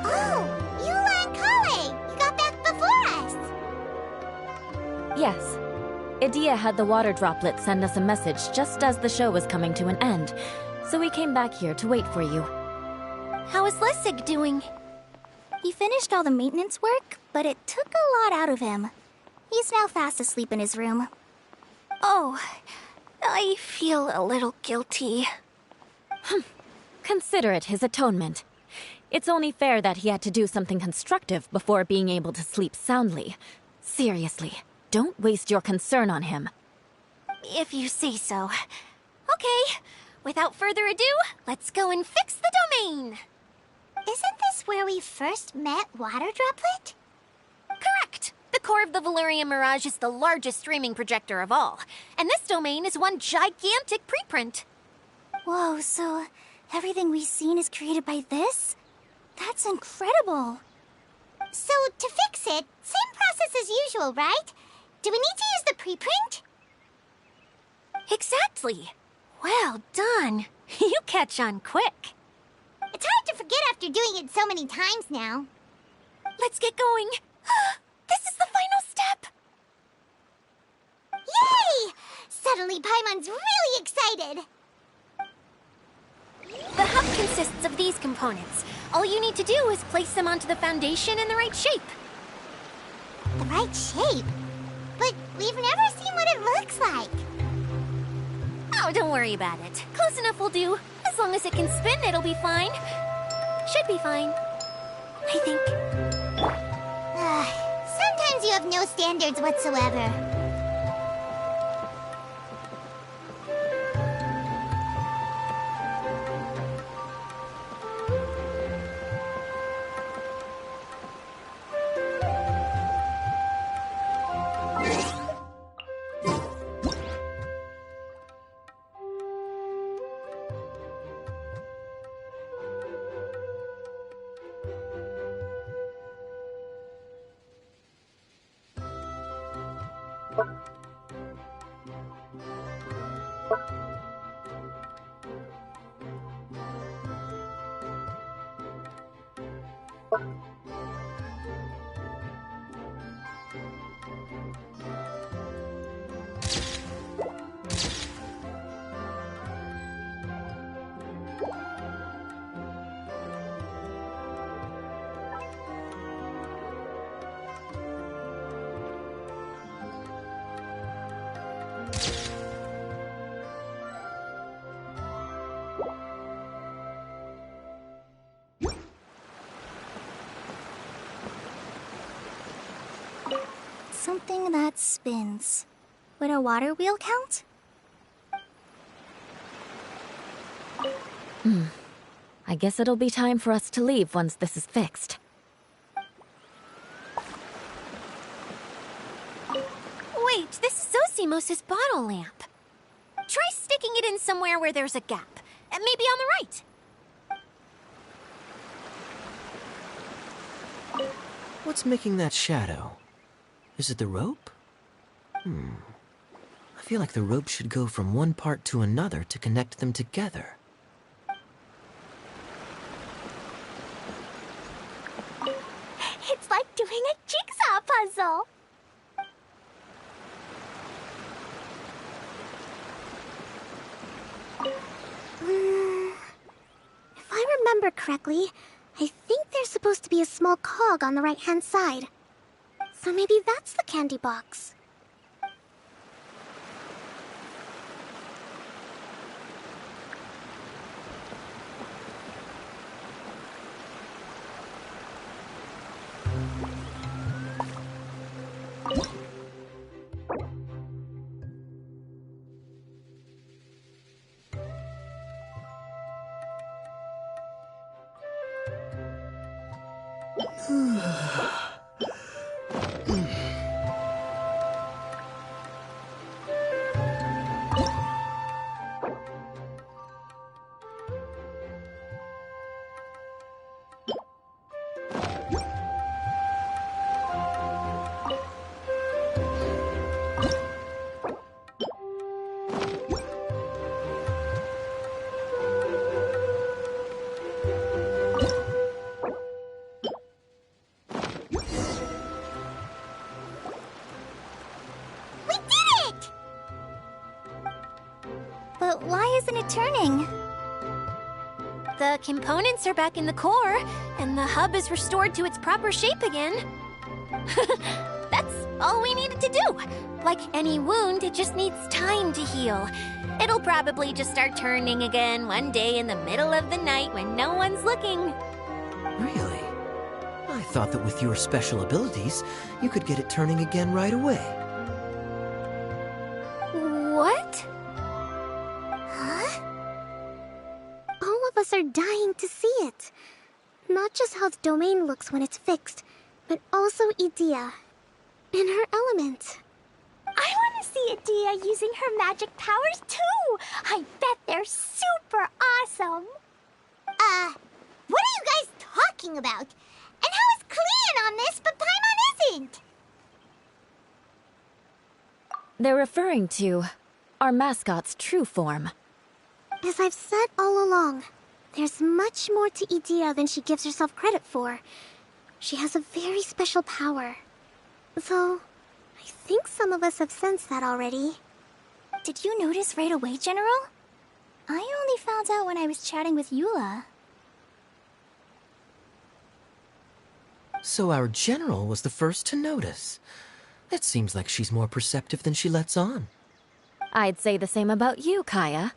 Oh, Eula and Kale! You got back before us! Yes. Idia had the water droplet send us a message just as the show was coming to an end, so we came back here to wait for you. How is Lessig doing? He finished all the maintenance work, but it took a lot out of him. He's now fast asleep in his room. Oh, I feel a little guilty. Consider it his atonement. It's only fair that he had to do something constructive before being able to sleep soundly. Seriously, don't waste your concern on him. If you say so. Okay, without further ado, let's go and fix the domain! Isn't this where we first met Water Droplet? Correct! The core of the Valerian Mirage is the largest streaming projector of all, and this domain is one gigantic preprint. Whoa, so everything we've seen is created by this? That's incredible. So, to fix it, same process as usual, right? Do we need to use the preprint? Exactly! Well done! You catch on quick. It's hard to forget after doing it so many times now. Let's get going. This is the final step! Yay! Suddenly Paimon's really excited. The hub consists of these components. All you need to do is place them onto the foundation in the right shape. The right shape? But we've never seen what it looks like. Oh, don't worry about it. Close enough will do. As long as it can spin, it'll be fine. Should be fine. I think. Sometimes you have no standards whatsoever. Something that spins. Would a water wheel count? I guess it'll be time for us to leave once this is fixed. Wait, this is Zosimos' bottle lamp. Try sticking it in somewhere where there's a gap. Maybe on the right. What's making that shadow? Is it the rope? I feel like the rope should go from one part to another to connect them together. It's like doing a jigsaw puzzle! If I remember correctly, I think there's supposed to be a small cog on the right-hand side. So maybe that's the candy box. But why isn't it turning? The components are back in the core, and the hub is restored to its proper shape again. That's all we needed to do. Like any wound, it just needs time to heal. It'll probably just start turning again one day in the middle of the night when no one's looking. Really? I thought that with your special abilities, you could get it turning again right away. What? All of us are dying to see it. Not just how the domain looks when it's fixed, but also Idea. In her element. I want to see Adia using her magic powers too! I bet they're super awesome! What are you guys talking about? And how is Clean on this, but Paimon isn't? They're referring to our mascot's true form. As I've said all along, there's much more to Idea than she gives herself credit for. She has a very special power. Though, I think some of us have sensed that already. Did you notice right away, General? I only found out when I was chatting with Eula. So our general was the first to notice. It seems like she's more perceptive than she lets on. I'd say the same about you, Kaya.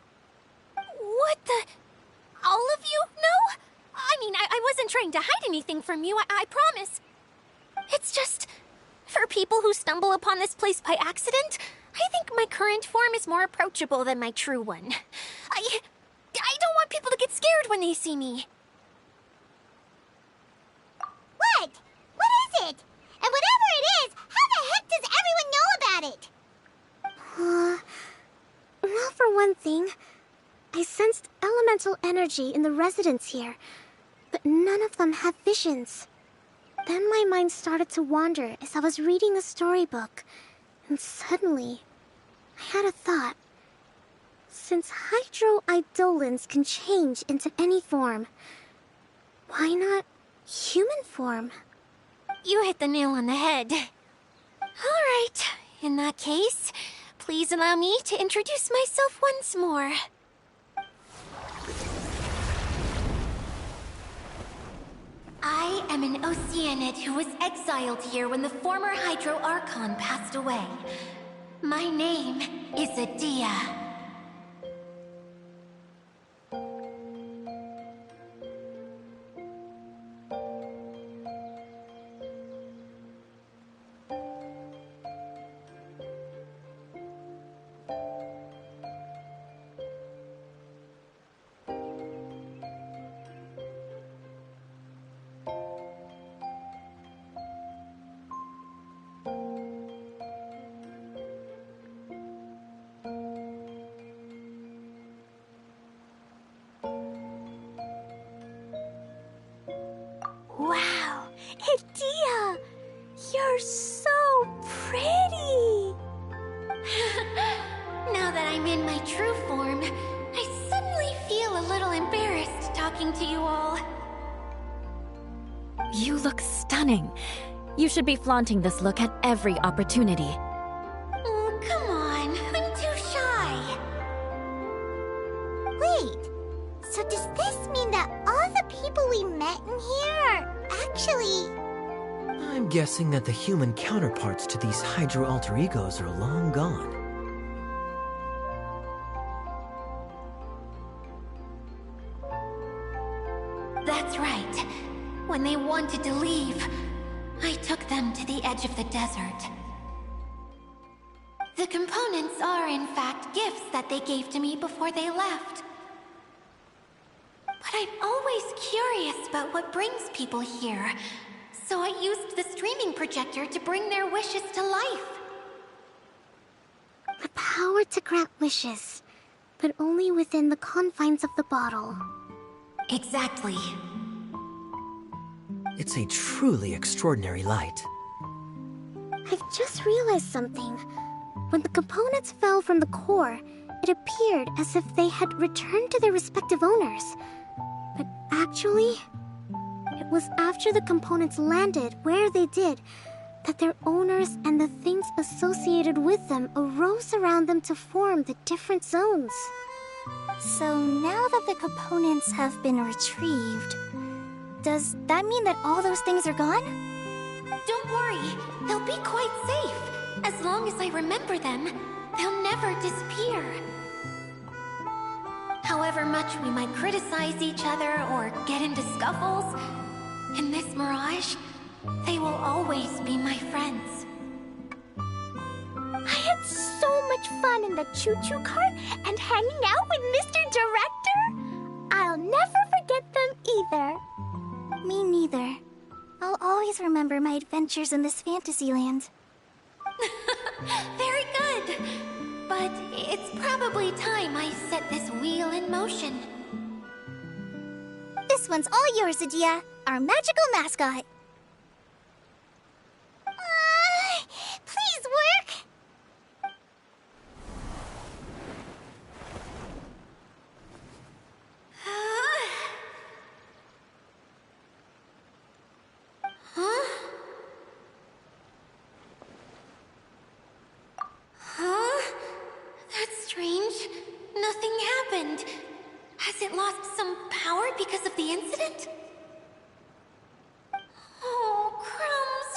What the? All of you? No? I mean, I wasn't trying to hide anything from you, I promise. It's just, for people who stumble upon this place by accident, I think my current form is more approachable than my true one. I don't want people to get scared when they see me. What? What is it? And whatever it is, how the heck does everyone know about it? Well, for one thing, I sensed elemental energy in the residents here, but none of them have visions. Then my mind started to wander as I was reading the storybook, and suddenly, I had a thought. Since hydroidolins can change into any form, why not human form? You hit the nail on the head. All right, in that case, please allow me to introduce myself once more. I am an Oceanid who was exiled here when the former Hydro Archon passed away. My name is Adia. talking to you all. You look stunning. You should be flaunting this look at every opportunity. Oh, come on. I'm too shy. Wait, so does this mean that all the people we met in here are actually... I'm guessing that the human counterparts to these Hydro alter egos are long gone. That's right. When they wanted to leave, I took them to the edge of the desert. The components are, in fact, gifts that they gave to me before they left. But I'm always curious about what brings people here, so I used the streaming projector to bring their wishes to life. The power to grant wishes, but only within the confines of the bottle. Exactly. It's a truly extraordinary light. I've just realized something. When the components fell from the core, it appeared as if they had returned to their respective owners. But actually, it was after the components landed where they did that their owners and the things associated with them arose around them to form the different zones. So now that the components have been retrieved, does that mean that all those things are gone? Don't worry, they'll be quite safe. As long as I remember them, they'll never disappear. However much we might criticize each other or get into scuffles, in this mirage, they will always be my friends. I had so much fun in the choo-choo cart and hanging out with Mr. Director. I'll never forget them either. Me neither. I'll always remember my adventures in this fantasy land. Very good. But it's probably time I set this wheel in motion. This one's all yours, Adia, our magical mascot. Please work! Huh? Huh? That's strange. Nothing happened. Has it lost some power because of the incident? Oh, crumbs.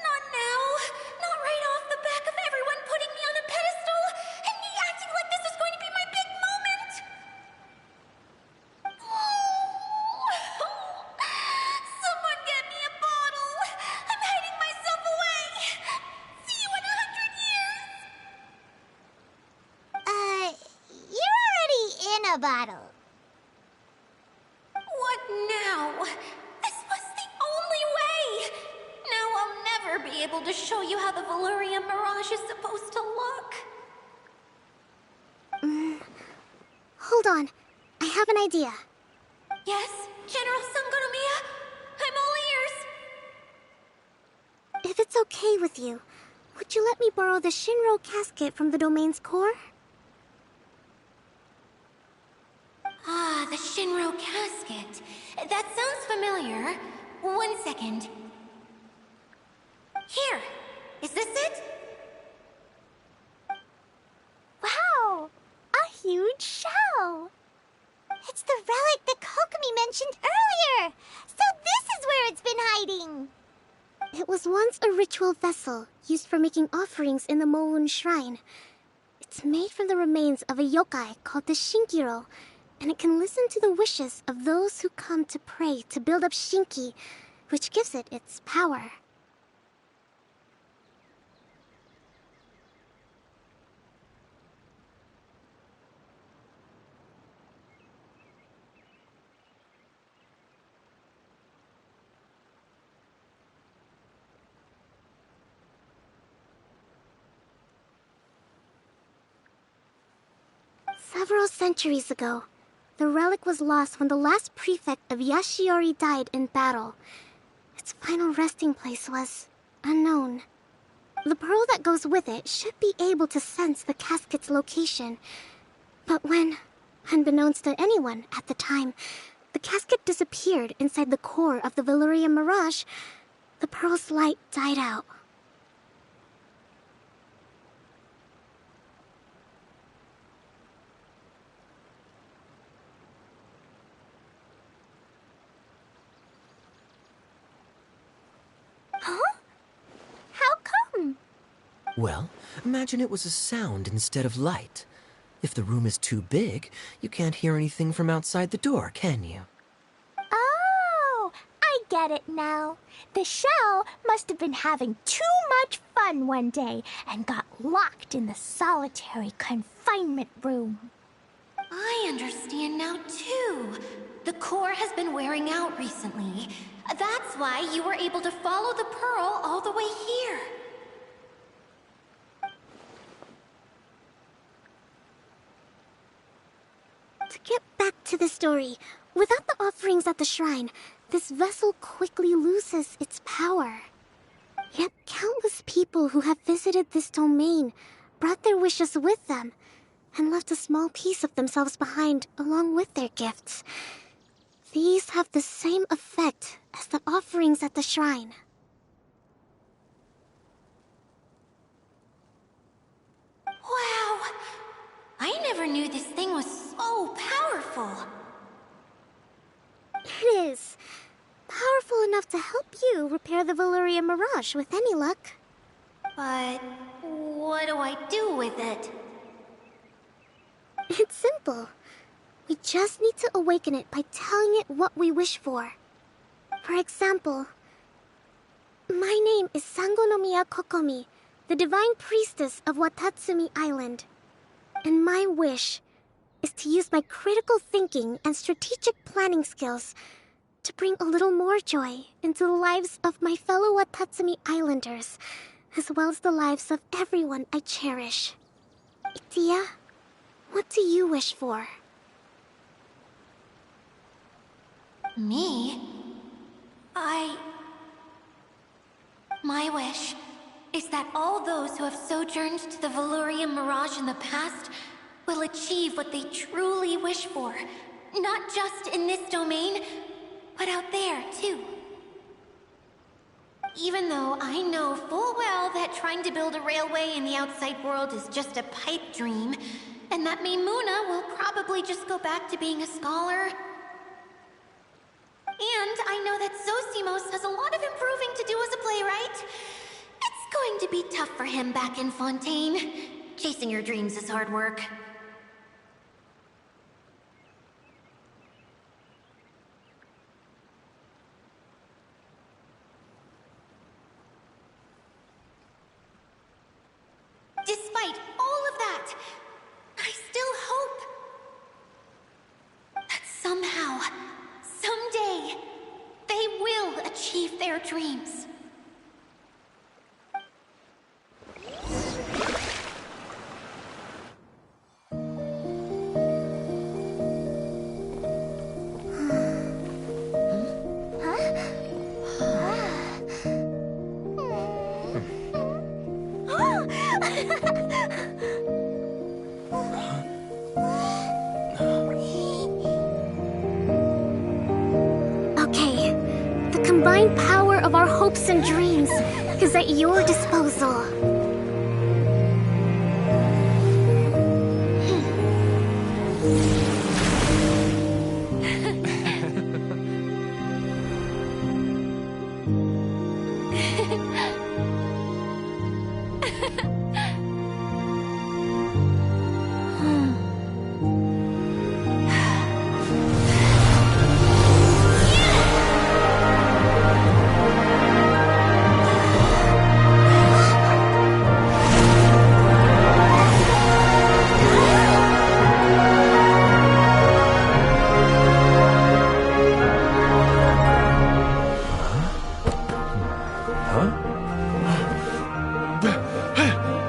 Not now. Not right off the back of everyone putting me on a pedestal and me acting like this is going to be my big moment. Someone get me a bottle. I'm hiding myself away. See you in 100 years. You're already in a bottle. What now? This was the only way! Now I'll never be able to show you how the Valyria Mirage is supposed to look. Hold on. I have an idea. Yes, General Sangonomiya? I'm all ears. If it's okay with you, would you let me borrow the Shinro casket from the domain's core? Ah, the Shinro casket. That sounds familiar. 1 second. Here. Is this it? Wow! A huge shell! It's the relic that Kokomi mentioned earlier! So this is where it's been hiding! It was once a ritual vessel used for making offerings in the Moun Shrine. It's made from the remains of a yokai called the Shinkiro, and it can listen to the wishes of those who come to pray to build up Shinki, which gives it its power. Several centuries ago, the relic was lost when the last prefect of Yashiori died in battle. Its final resting place was unknown. The pearl that goes with it should be able to sense the casket's location. But when, unbeknownst to anyone at the time, the casket disappeared inside the core of the Valyria Mirage, the pearl's light died out. Huh? How come? Well, imagine it was a sound instead of light. If the room is too big, you can't hear anything from outside the door, can you? Oh, I get it now. The shell must have been having too much fun one day and got locked in the solitary confinement room. I understand now, too. The core has been wearing out recently. That's why you were able to follow the pearl all the way here. To get back to the story, without the offerings at the shrine, this vessel quickly loses its power. Yet countless people who have visited this domain brought their wishes with them and left a small piece of themselves behind along with their gifts. These have the same effect as the offerings at the shrine. Wow! I never knew this thing was so powerful. It is. Powerful enough to help you repair the Valyria Mirage with any luck. But what do I do with it? It's simple. We just need to awaken it by telling it what we wish for. For example, my name is Sangonomiya Kokomi, the divine priestess of Watatsumi Island. And my wish is to use my critical thinking and strategic planning skills to bring a little more joy into the lives of my fellow Watatsumi Islanders, as well as the lives of everyone I cherish. Itia, what do you wish for? Me? My wish is that all those who have sojourned to the Valyria Mirage in the past will achieve what they truly wish for. Not just in this domain, but out there, too. Even though I know full well that trying to build a railway in the outside world is just a pipe dream, and that Maimuna will probably just go back to being a scholar. And I know that Zosimos has a lot of improving to do as a playwright. It's going to be tough for him back in Fontaine. Chasing your dreams is hard work. Despite all of that, I still hope that somehow, someday, they will achieve their dreams. Okay, the combined power of our hopes and dreams is at your disposal.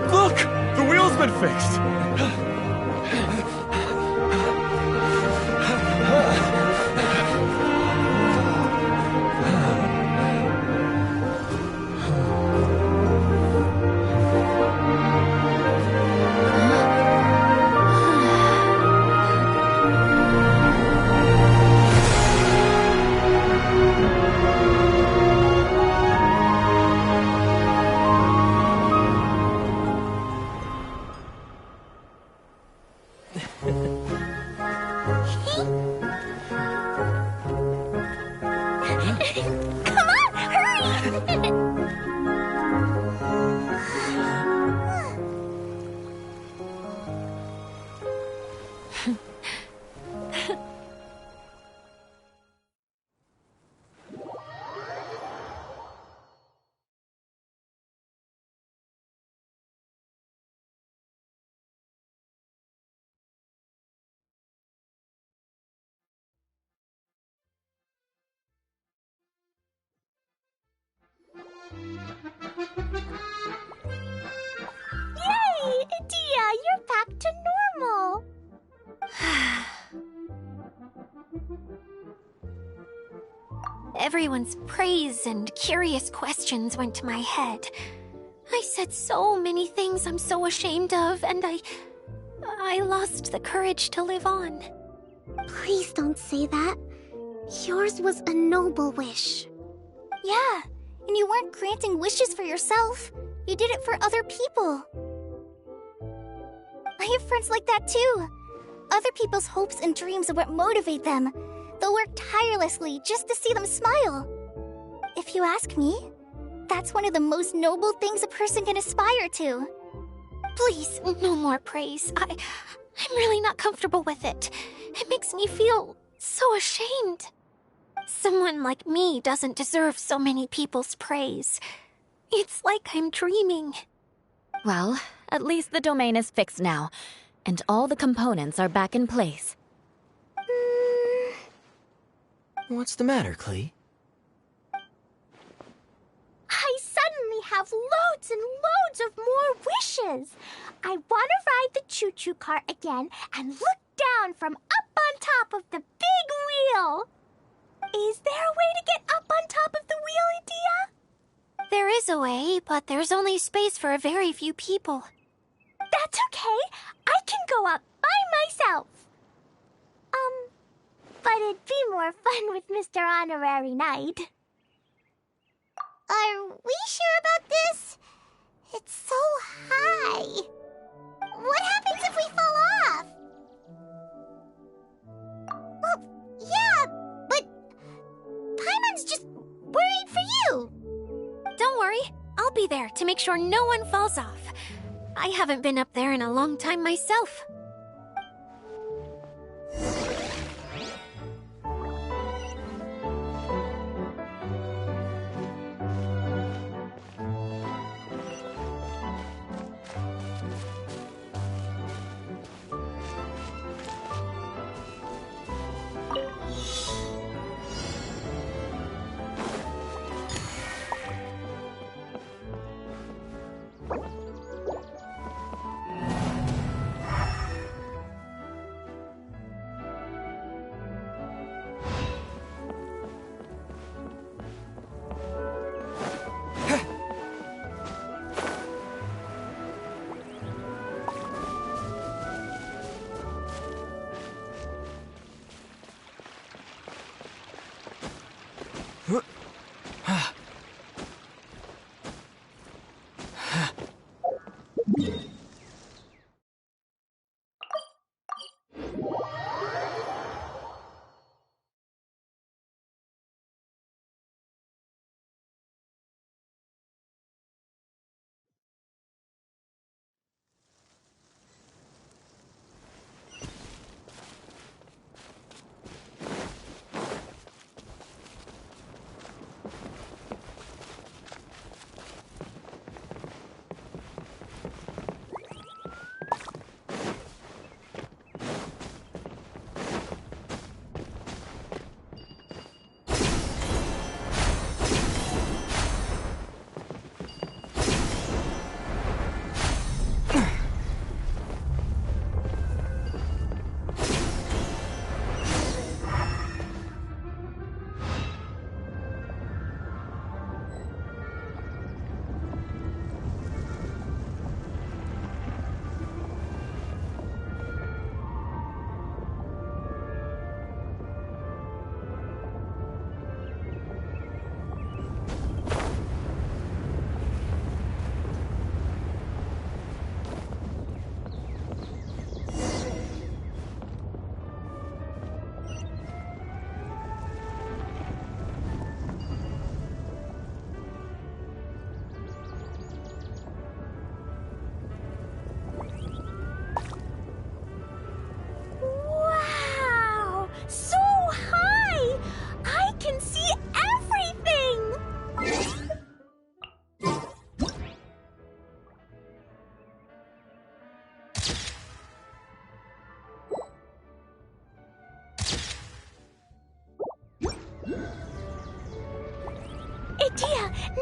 Look! The wheel's been fixed! Yay! Dia, you're back to normal! Everyone's praise and curious questions went to my head. I said so many things I'm so ashamed of, and I lost the courage to live on. Please don't say that. Yours was a noble wish. Yeah, and you weren't granting wishes for yourself. You did it for other people. I have friends like that too. Other people's hopes and dreams are what motivate them. They'll work tirelessly just to see them smile. If you ask me, that's one of the most noble things a person can aspire to. Please, no more praise. I'm really not comfortable with it. It makes me feel so ashamed. Someone like me doesn't deserve so many people's praise. It's like I'm dreaming. Well, at least the domain is fixed now, and all the components are back in place. What's the matter, Klee? I suddenly have loads and loads of more wishes. I want to ride the choo-choo cart again and look down from up on top of the big wheel. Is there a way to get up on top of the wheel, Adia? There is a way, but there's only space for a very few people. That's okay. I can go up by myself. But it'd be more fun with Mr. Honorary Knight. Are we sure about this? It's so high. What happens if we fall off? Well, yeah, but Paimon's just worried for you. Don't worry, I'll be there to make sure no one falls off. I haven't been up there in a long time myself.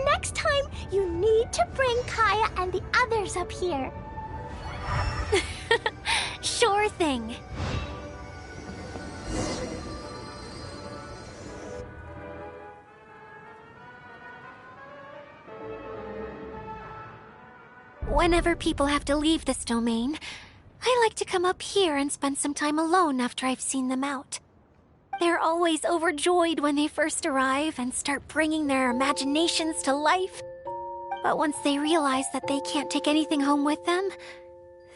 Next time, you need to bring Kaya and the others up here. Sure thing. Whenever people have to leave this domain, I like to come up here and spend some time alone after I've seen them out. They're always overjoyed when they first arrive and start bringing their imaginations to life. But once they realize that they can't take anything home with them,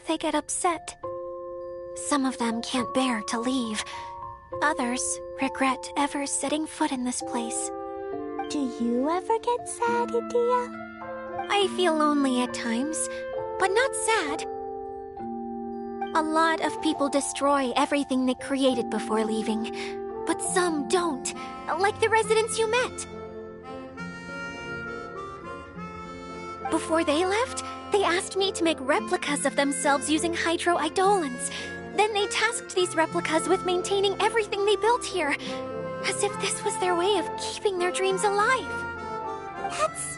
they get upset. Some of them can't bear to leave. Others regret ever setting foot in this place. Do you ever get sad, Idia? I feel lonely at times, but not sad. A lot of people destroy everything they created before leaving, but some don't, like the residents you met. Before they left, they asked me to make replicas of themselves using hydro-eidolons. Then they tasked these replicas with maintaining everything they built here, as if this was their way of keeping their dreams alive. That's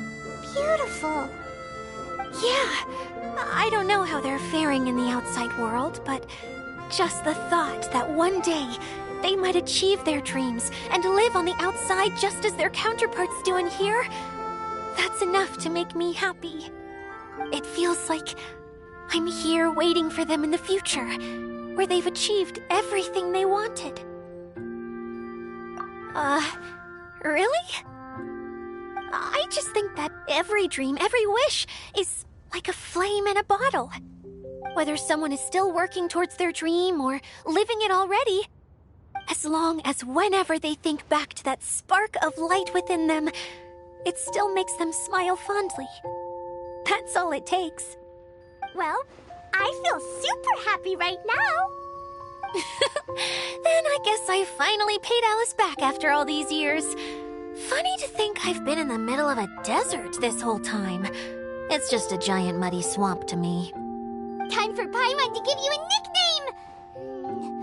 beautiful. Yeah, I don't know how they're faring in the outside world, but just the thought that one day they might achieve their dreams and live on the outside just as their counterparts do in here, that's enough to make me happy. It feels like I'm here waiting for them in the future, where they've achieved everything they wanted. Really? I just think that every dream, every wish, is like a flame in a bottle. Whether someone is still working towards their dream or living it already, as long as whenever they think back to that spark of light within them, it still makes them smile fondly. That's all it takes. Well, I feel super happy right now. Then I guess I finally paid Alice back after all these years. Funny to think I've been in the middle of a desert this whole time. It's just a giant muddy swamp to me. Time for Paimon to give you a nickname!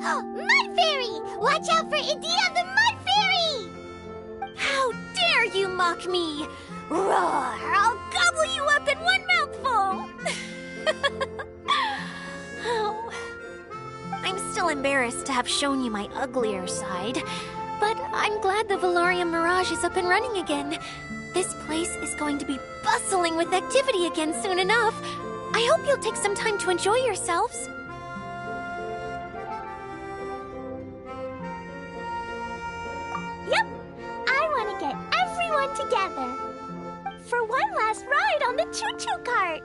Mud Fairy! Watch out for Idia the Mud Fairy! How dare you mock me! Roar! I'll gobble you up in one mouthful! Oh. I'm still embarrassed to have shown you my uglier side, but I'm glad the Valorium Mirage is up and running again. This place is going to be bustling with activity again soon enough. I hope you'll take some time to enjoy yourselves. Yep, I want to get everyone together for one last ride on the choo-choo cart.